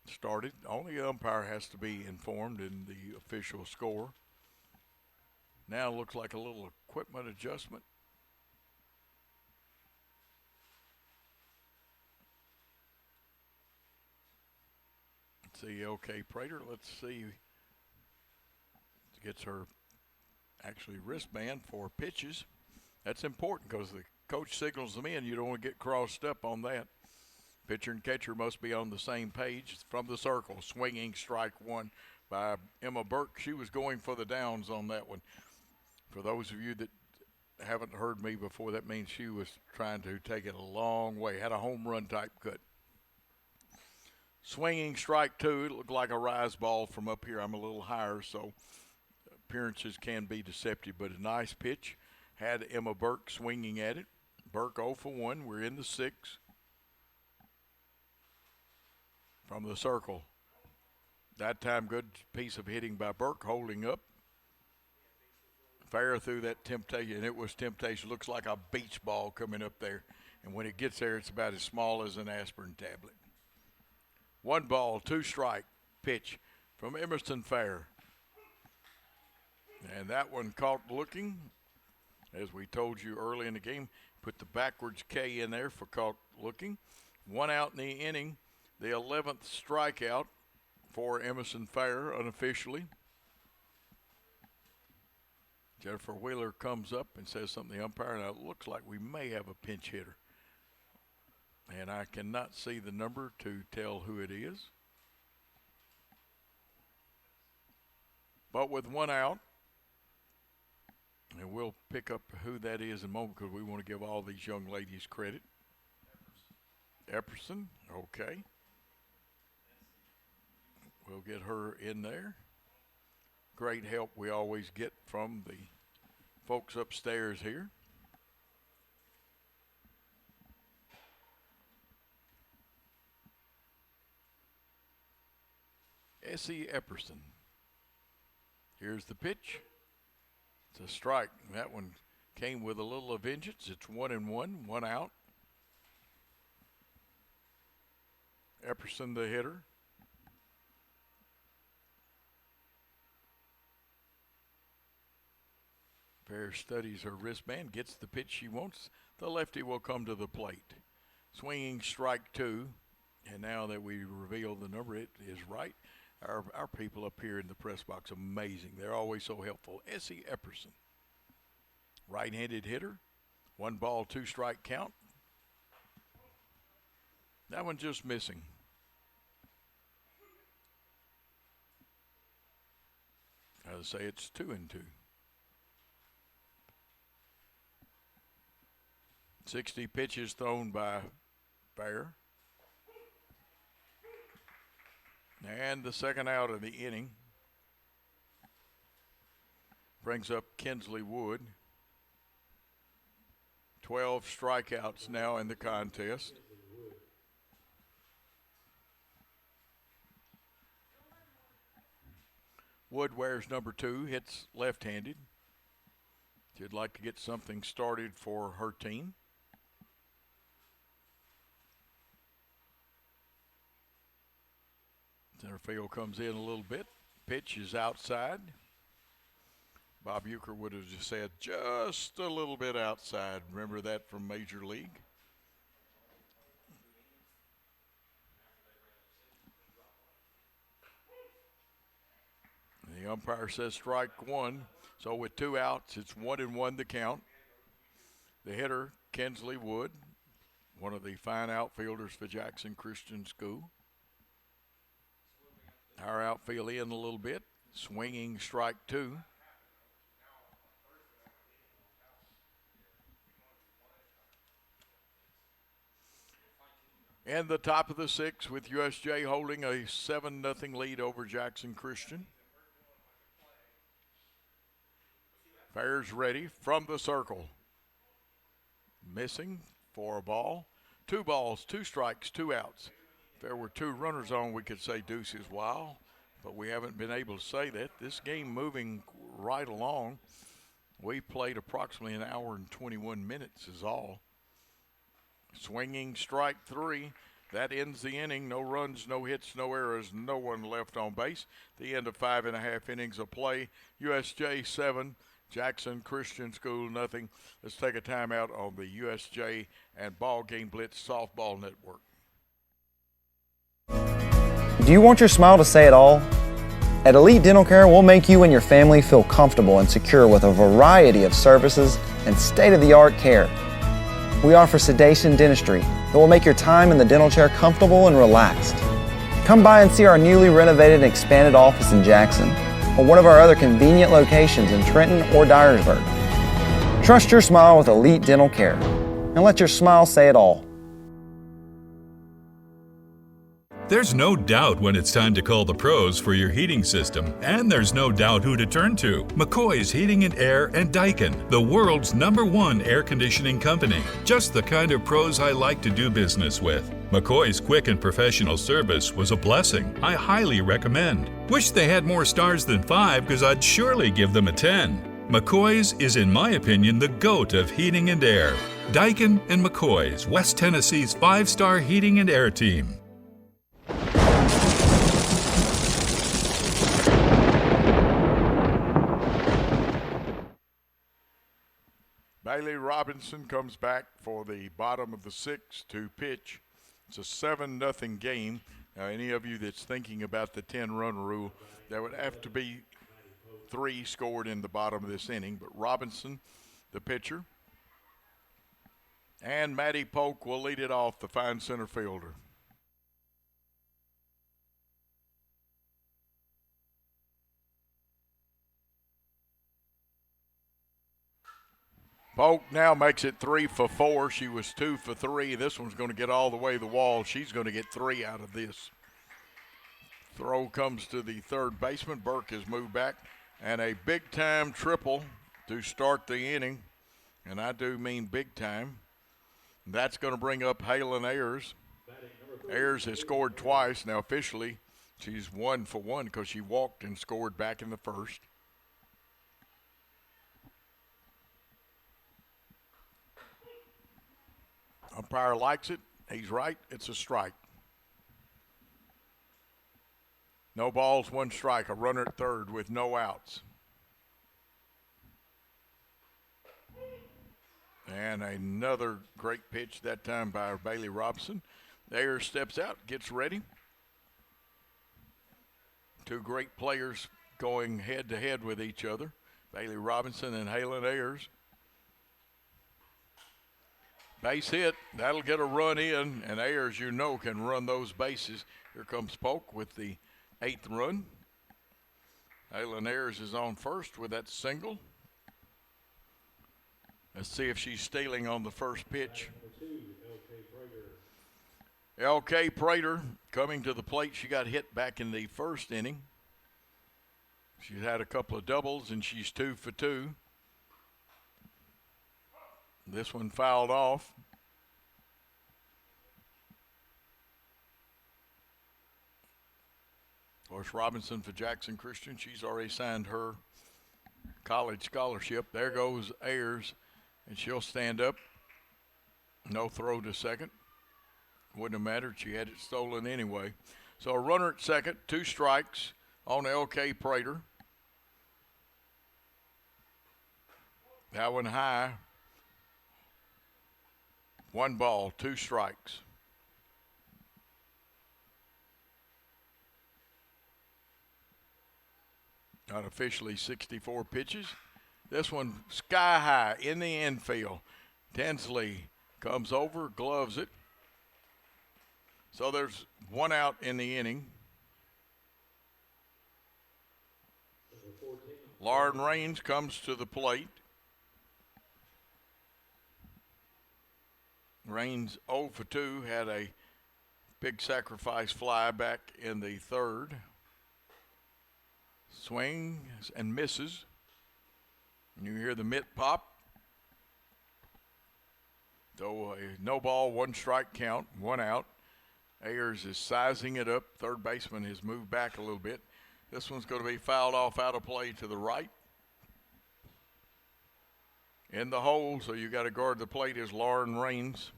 started. Only the umpire has to be informed in the official score. Now it looks like a little equipment adjustment. Let's see, okay, Prater, let's see. Gets her actually wristband for pitches. That's important because the coach signals them in. You don't want to get crossed up on that. Pitcher and catcher must be on the same page. From the circle, swinging strike 1 by Emma Burke. She was going for the downs on that one. For those of you that haven't heard me before, that means she was trying to take it a long way. Had a home run type cut. Swinging strike 2. It looked like a rise ball from up here. I'm a little higher, so appearances can be deceptive, but a nice pitch. Had Emma Burke swinging at it. Burke 0 for 1. We're in the 6. From the circle. That time, good piece of hitting by Burke, holding up. Fair through that temptation, and it was temptation. Looks like a beach ball coming up there. And when it gets there, it's about as small as an aspirin tablet. 1 ball, 2 strike pitch from Emerson Fair. And that one caught looking. As we told you early in the game, put the backwards K in there for caught looking. 1 out in the inning. The 11th strikeout for Emerson Fair unofficially. Jennifer Wheeler comes up and says something to the umpire. Now it looks like we may have a pinch hitter. And I cannot see the number to tell who it is. But with 1 out, and we'll pick up who that is in a moment because we want to give all these young ladies credit. Epperson, okay. We'll get her in there. Great help we always get from the folks upstairs here. Essie Epperson. Here's the pitch. It's a strike. That one came with a little of vengeance. It's 1-1, 1 out. Epperson, the hitter. Fair studies her wristband, gets the pitch she wants. The lefty will come to the plate. Swinging strike 2. And now that we reveal the number, it is right. Our people up here in the press box, amazing. They're always so helpful. Essie Epperson. Right-handed hitter. 1 ball, 2 strike count. That one just missing. I would say it's 2-2. 60 pitches thrown by Fair. And the second out of the inning brings up Kinsley Wood. 12 strikeouts now in the contest. Wood wears number 2, hits left-handed. She'd like to get something started for her team. Center field comes in a little bit. Pitch is outside. Bob Euchre would have just said just a little bit outside. Remember that from Major League? The umpire says strike 1. So with 2 outs, it's 1-1 the count. The hitter, Kinsley Wood, one of the fine outfielders for Jackson Christian School. Our outfield in a little bit. Swinging strike 2. And the top of the 6th with USJ holding a 7-0 lead over Jackson Christian. Fair's ready from the circle. Missing for a ball. 2 balls, 2 strikes, 2 outs. If there were 2 runners on, we could say deuce is wild, but we haven't been able to say that. This game moving right along. We played approximately 1 hour and 21 minutes is all. Swinging strike 3. That ends the inning. No runs, no hits, no errors, no one left on base. The end of 5.5 innings of play. USJ 7, Jackson Christian School nothing. Let's take a timeout on the USJ and BallGame Blitz Softball Network. Do you want your smile to say it all? At Elite Dental Care, we'll make you and your family feel comfortable and secure with a variety of services and state-of-the-art care. We offer sedation dentistry that will make your time in the dental chair comfortable and relaxed. Come by and see our newly renovated and expanded office in Jackson or one of our other convenient locations in Trenton or Dyersburg. Trust your smile with Elite Dental Care and let your smile say it all. There's no doubt when it's time to call the pros for your heating system, and there's no doubt who to turn to. McCoy's Heating and Air and Daikin, the world's #1 air conditioning company. Just the kind of pros I like to do business with. McCoy's quick and professional service was a blessing. I highly recommend. Wish they had more stars than 5 because I'd surely give them a 10. McCoy's is, in my opinion, the GOAT of heating and air. Daikin and McCoy's, West Tennessee's 5-star heating and air team. Bailey Robinson comes back for the bottom of the 6th to pitch. It's a 7-0 game. Now, any of you that's thinking about the 10-run rule, there would have to be 3 scored in the bottom of this inning. But Robinson, the pitcher, and Maddie Polk will lead it off, the fine center fielder. Polk now makes it 3 for 4. She was 2 for 3. This one's going to get all the way to the wall. She's going to get 3 out of this. Throw comes to the third baseman. Burke has moved back. And a big-time triple to start the inning. And I do mean big time. That's going to bring up Halen Ayers. Ayers has scored twice. Now officially she's 1 for 1 because she walked and scored back in the first. Umpire likes it. He's right. It's a strike. No balls, 1 strike. A runner at third with no outs. And another great pitch, that time by Bailey Robinson. Ayers steps out, gets ready. 2 great players going head-to-head with each other. Bailey Robinson and Halen Ayers. Base hit. That'll get a run in, and Ayers, you know, can run those bases. Here comes Polk with the 8th run. Halen Ayers is on first with that single. Let's see if she's stealing on the first pitch. L.K. Prater coming to the plate. She got hit back in the first inning. She's had a couple of doubles, and she's 2 for 2. This one fouled off. Of course, Robinson for Jackson Christian. She's already signed her college scholarship. There goes Ayers, and she'll stand up. No throw to second. Wouldn't have mattered. She had it stolen anyway. So a runner at second, 2 strikes on L.K. Prater. That one high. 1 ball, 2 strikes. Unofficially 64 pitches. This one sky high in the infield. Tinsley comes over, gloves it. So there's 1 out in the inning. Lauren Raines comes to the plate. Raines 0 for 2, had a big sacrifice fly back in the third. Swings and misses. And you hear the mitt pop. So a no ball, 1 strike count, 1 out. Ayers is sizing it up. Third baseman has moved back a little bit. This one's going to be fouled off out of play to the right. In the hole, so you got to guard the plate, is Lauren Raines,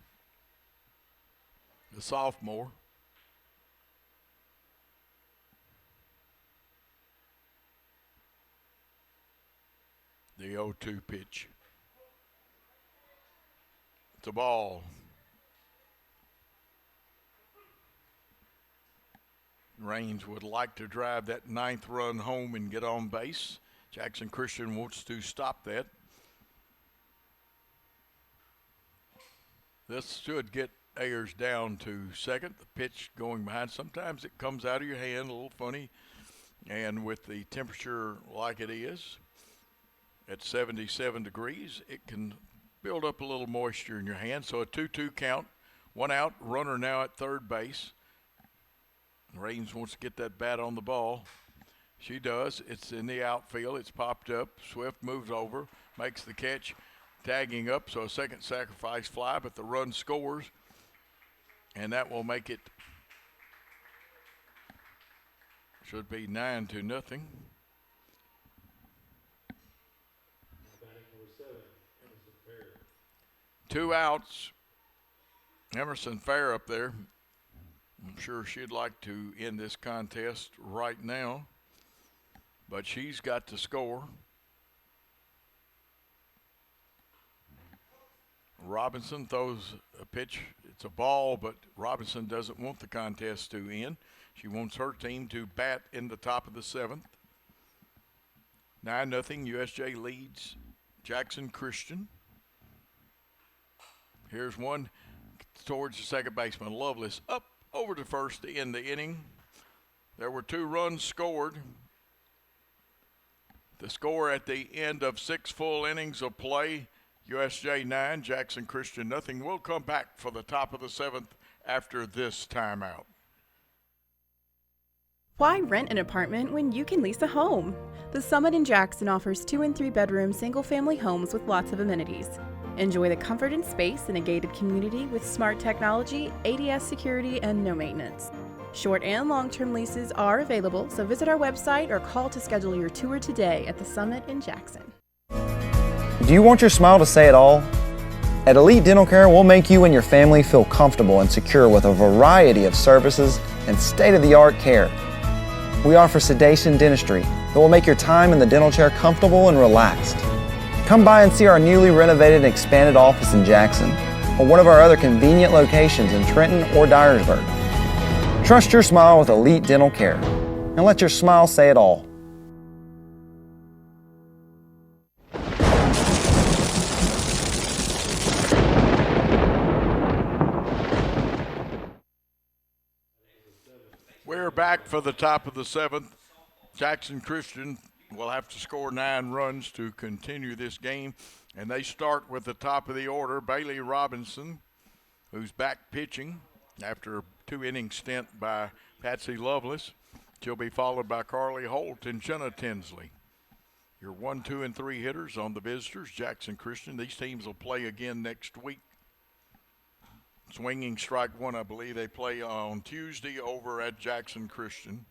the sophomore. The 0-2 pitch. It's a ball. Raines would like to drive that 9th run home and get on base. Jackson Christian wants to stop that. This should get Ayers down to second. The pitch going behind. Sometimes it comes out of your hand a little funny. And with the temperature like it is, at 77 degrees, it can build up a little moisture in your hand. So a 2-2 count. 1 out. Runner now at third base. Raines wants to get that bat on the ball. She does. It's in the outfield. It's popped up. Swift moves over, makes the catch, tagging up. So a second sacrifice fly, but the run scores. And that will make it, should be 9-0. 2 outs. Emerson Fair up there. I'm sure she'd like to end this contest right now, but she's got to score. Robinson throws a pitch. It's a ball, but Robinson doesn't want the contest to end. She wants her team to bat in the top of the 7th. 9-0. USJ leads Jackson Christian. Here's one towards the second baseman. Lovelace up over to first to end the inning. There were 2 runs scored. The score at the end of 6 full innings of play, USJ 9, Jackson Christian nothing. We'll come back for the top of the 7th after this timeout. Why rent an apartment when you can lease a home? The Summit in Jackson offers 2 and 3 bedroom single-family homes with lots of amenities. Enjoy the comfort and space in a gated community with smart technology, ADS security, and no maintenance. Short and long-term leases are available, so visit our website or call to schedule your tour today at the Summit in Jackson. Do you want your smile to say it all? At Elite Dental Care, we'll make you and your family feel comfortable and secure with a variety of services and state-of-the-art care. We offer sedation dentistry that will make your time in the dental chair comfortable and relaxed. Come by and see our newly renovated and expanded office in Jackson, or one of our other convenient locations in Trenton or Dyersburg. Trust your smile with Elite Dental Care, and let your smile say it all. We're back for the top of the seventh. Jackson Christian will have to score 9 runs to continue this game, and they start with the top of the order, Bailey Robinson, who's back pitching after a 2-inning stint by Patsy Lovelace. She'll be followed by Carly Holt and Jenna Tinsley. Your 1, 2, and 3 hitters on the visitors, Jackson Christian. These teams will play again next week. Swinging strike one, I believe they play on Tuesday over at Jackson Christian.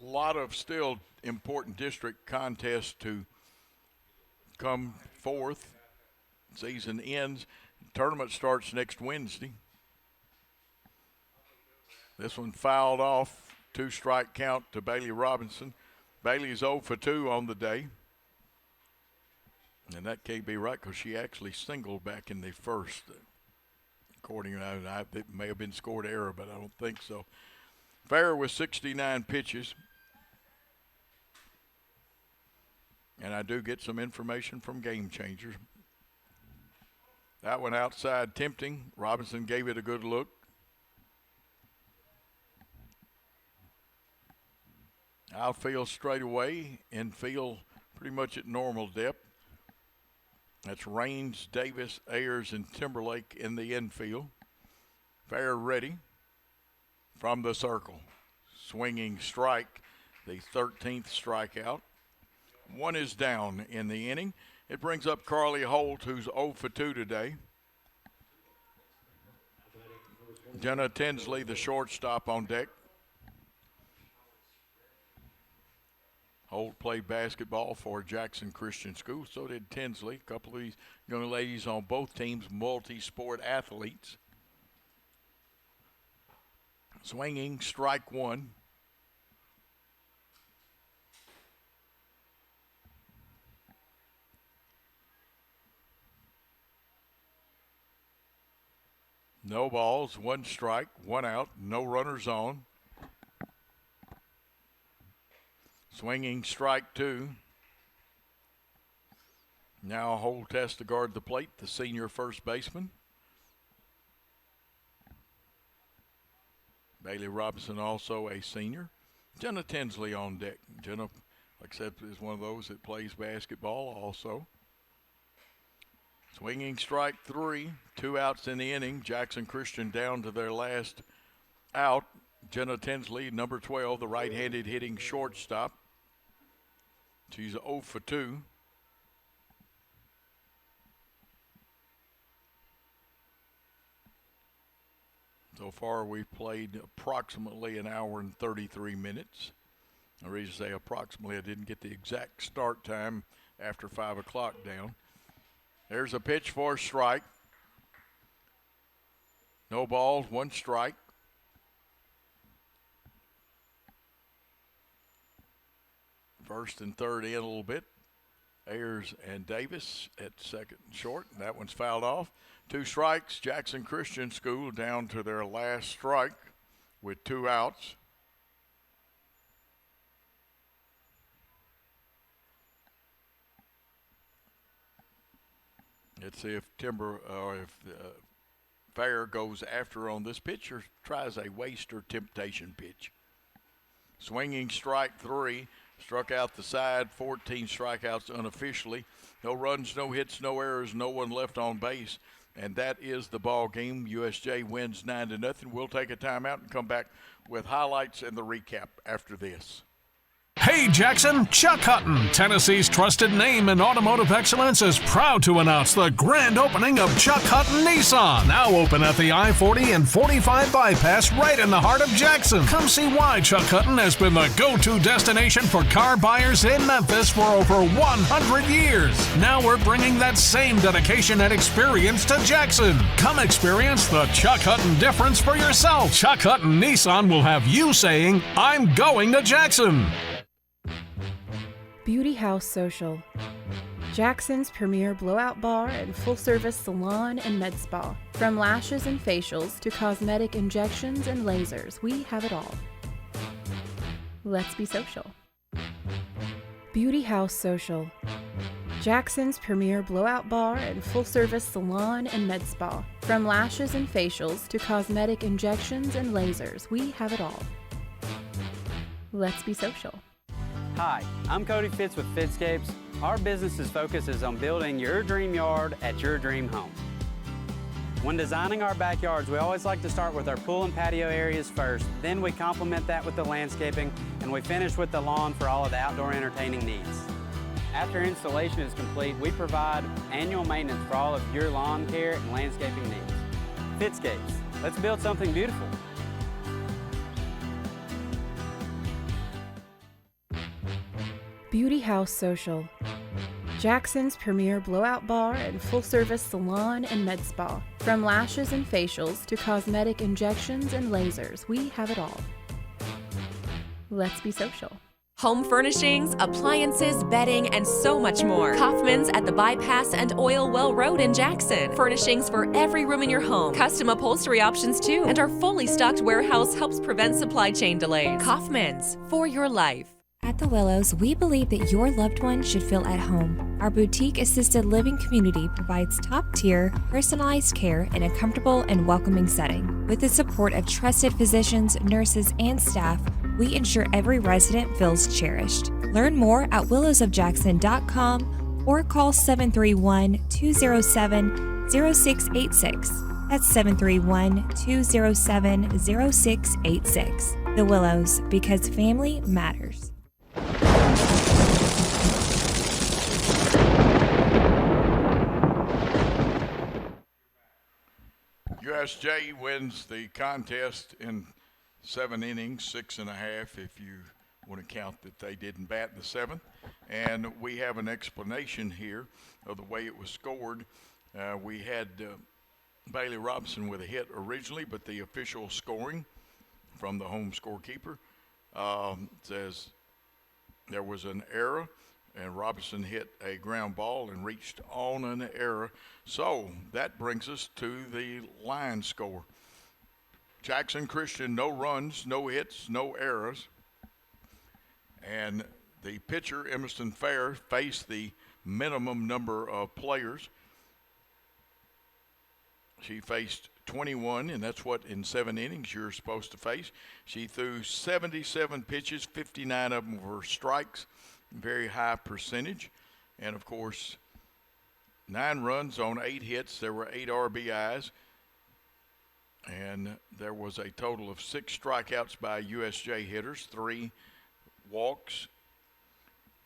A lot of still important district contests to come forth. Season ends. Tournament starts next Wednesday. This one fouled off. 2-strike count to Bailey Robinson. Bailey's 0 for 2 on the day. And that can't be right because she actually singled back in the first. According to it may have been scored error, but I don't think so. Fair with 69 pitches. And I do get some information from Game Changers. That one outside tempting. Robinson gave it a good look. Outfield straight away. Infield pretty much at normal depth. That's Raines, Davis, Ayers, and Timberlake in the infield. Fair ready from the circle. Swinging strike, the 13th strikeout. 1 is down in the inning. It brings up Carly Holt, who's 0 for 2 today. Jenna Tinsley, the shortstop, on deck. Holt played basketball for Jackson Christian School. So did Tinsley. A couple of these young ladies on both teams, multi-sport athletes. Swinging, strike one. No balls, 1 strike, 1 out, no runners on. Swinging strike 2. Now Holt has to guard the plate, the senior first baseman. Bailey Robinson also a senior. Jenna Tinsley on deck. Jenna, like I said, is one of those that plays basketball also. Swinging strike 3, 2 outs in the inning. Jackson Christian down to their last out. Jenna Tinsley, number 12, the right-handed hitting shortstop. She's 0 for 2. So far, we've played approximately an hour and 33 minutes. The reason I say approximately, I didn't get the exact start time after 5 o'clock down. There's a pitch for a strike. No balls, 1 strike. First and third in a little bit. Ayers and Davis at second and short. And that one's fouled off. 2 strikes. Jackson Christian School down to their last strike with 2 outs. Let's see if Fair goes after on this pitch or tries a waste or temptation pitch. Swinging strike 3. Struck out the side, 14 strikeouts unofficially. No runs, no hits, no errors, no one left on base. And that is the ball game. USJ wins 9-0. We'll take a timeout and come back with highlights and the recap after this. Hey Jackson, Chuck Hutton, Tennessee's trusted name in automotive excellence, is proud to announce the grand opening of Chuck Hutton Nissan, now open at the I-40 and 45 bypass right in the heart of Jackson. Come see why Chuck Hutton has been the go-to destination for car buyers in Memphis for over 100 years. Now we're bringing that same dedication and experience to Jackson. Come experience the Chuck Hutton difference for yourself. Chuck Hutton Nissan will have you saying, "I'm going to Jackson." Beauty House Social, Jackson's premier blowout bar and full-service salon and med spa. From lashes and facials to cosmetic injections and lasers, we have it all. Let's be social. Beauty House Social, Jackson's premier blowout bar and full-service salon and med spa. From lashes and facials to cosmetic injections and lasers, we have it all. Let's be social. Hi, I'm Cody Fitz with Fitscapes. Our business's focus is on building your dream yard at your dream home. When designing our backyards, we always like to start with our pool and patio areas first, then we complement that with the landscaping, and we finish with the lawn for all of the outdoor entertaining needs. After installation is complete, we provide annual maintenance for all of your lawn care and landscaping needs. Fitscapes, let's build something beautiful. Beauty House Social, Jackson's premier blowout bar and full-service salon and med spa. From lashes and facials to cosmetic injections and lasers, we have it all. Let's be social. Home furnishings, appliances, bedding, and so much more. Kaufman's at the Bypass and Oil Well Road in Jackson. Furnishings for every room in your home. Custom upholstery options too. And our fully stocked warehouse helps prevent supply chain delays. Kaufman's, for your life. At the Willows, we believe that your loved one should feel at home. Our boutique assisted living community provides top-tier, personalized care in a comfortable and welcoming setting. With the support of trusted physicians, nurses, and staff, we ensure every resident feels cherished. Learn more at willowsofjackson.com or call 731-207-0686. That's 731-207-0686. The Willows, because family matters. USJ wins the contest in 7 innings, 6.5 if you want to count that they didn't bat in the 7th. And we have an explanation here of the way it was scored. We had Bailey Robinson with a hit originally, but the official scoring from the home scorekeeper says there was an error, and Robinson hit a ground ball and reached on an error. So that brings us to the line score. Jackson Christian, no runs, no hits, no errors. And the pitcher, Emerson Fair, faced the minimum number of players. She faced 21, and that's what in 7 innings you're supposed to face. She threw 77 pitches, 59 of them were strikes, very high percentage. And, of course, 9 runs on 8 hits. There were 8 RBIs. And there was a total of 6 strikeouts by USJ hitters, 3 walks.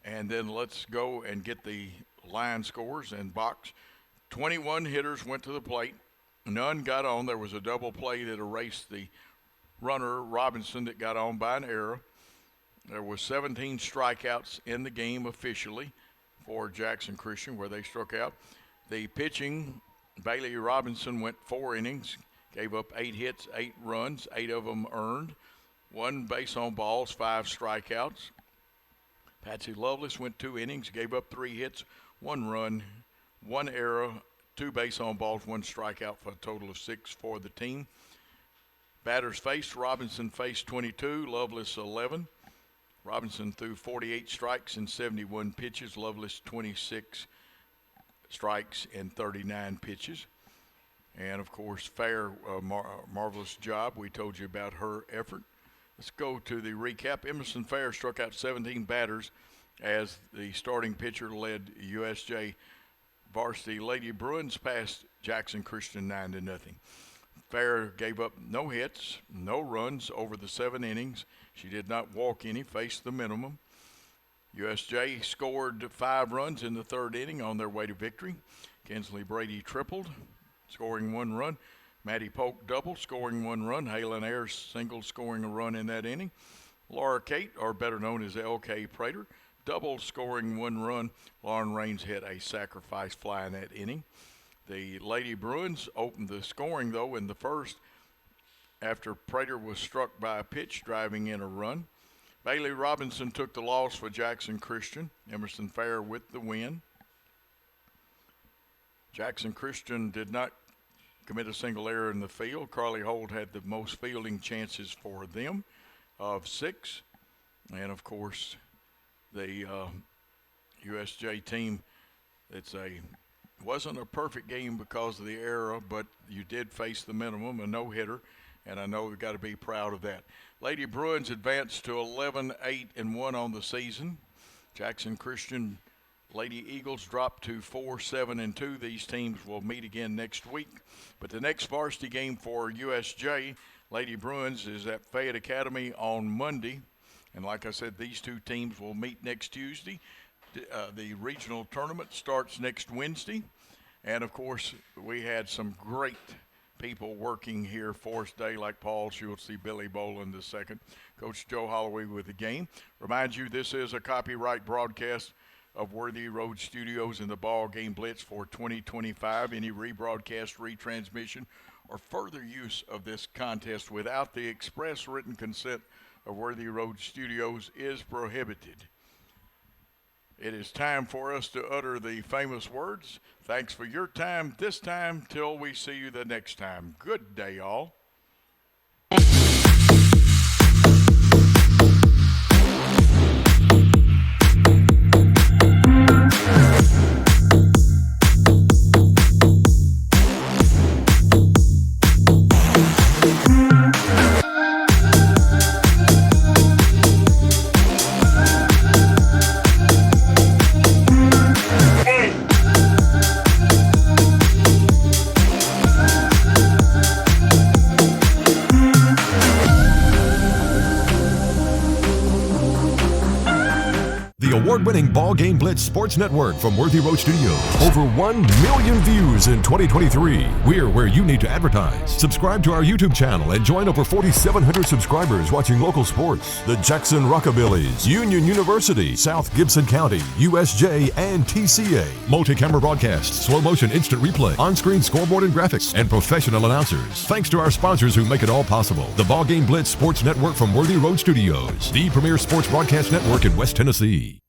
And then let's go and get the line scores and box. 21 hitters went to the plate. None got on. There was a double play that erased the runner, Robinson, that got on by an error. There was 17 strikeouts in the game officially for Jackson Christian, where they struck out. The pitching, Bailey Robinson went 4 innings, gave up 8 hits, 8 runs, 8 of them earned, 1 base on balls, 5 strikeouts. Patsy Lovelace went 2 innings, gave up 3 hits, 1 run, 1 error, 2 base on balls, 1 strikeout for a total of 6 for the team. Batters faced, Robinson faced 22, Lovelace 11. Robinson threw 48 strikes and 71 pitches. Lovelace 26 strikes and 39 pitches. And, of course, Fair, marvelous job. We told you about her effort. Let's go to the recap. Emerson Fair struck out 17 batters as the starting pitcher led USJ varsity Lady Bruins past Jackson Christian 9-0. Fair gave up no hits, no runs over the 7 innings. She did not walk any, faced the minimum. USJ scored 5 runs in the 3rd inning on their way to victory. Kinsley Brady tripled, scoring 1 run. Maddie Polk doubled, scoring 1 run. Halen Ayers single, scoring a run in that inning. Laura Kate, or better known as L.K. Prater, doubled, scoring 1 run. Lauren Raines hit a sacrifice fly in that inning. The Lady Bruins opened the scoring, though, in the 1st after Prater was struck by a pitch, driving in a run. Bailey Robinson took the loss for Jackson Christian. Emerson Fair with the win. Jackson Christian did not commit a single error in the field. Carly Holt had the most fielding chances for them of 6. And, of course, the USJ team, wasn't a perfect game because of the error, but you did face the minimum, a no-hitter, and I know we've got to be proud of that. Lady Bruins advanced to 11-8-1 on the season. Jackson Christian Lady Eagles dropped to 4-7-2. These teams will meet again next week. But the next varsity game for USJ, Lady Bruins, is at Fayette Academy on Monday. And like I said, these 2 teams will meet next Tuesday. The regional tournament starts next Wednesday. And, of course, we had some great people working here for us today, like Paul Schultz, Billy Boland II, Coach Joe Holloway with the game. Remind you, this is a copyright broadcast of Worthy Road Studios and the BallGame Blitz for 2025. Any rebroadcast, retransmission, or further use of this contest without the express written consent of Worthy Road Studios is prohibited. It is time for us to utter the famous words. Thanks for your time this time. Till we see you the next time. Good day, all. Award-winning BallGame Blitz Sports Network from Worthy Road Studios. Over 1 million views in 2023. We're where you need to advertise. Subscribe to our YouTube channel and join over 4,700 subscribers watching local sports. The Jackson Rockabillys, Union University, South Gibson County, USJ, and TCA. Multi-camera broadcasts, slow-motion instant replay, on-screen scoreboard and graphics, and professional announcers. Thanks to our sponsors who make it all possible. The BallGame Blitz Sports Network from Worthy Road Studios. The premier sports broadcast network in West Tennessee.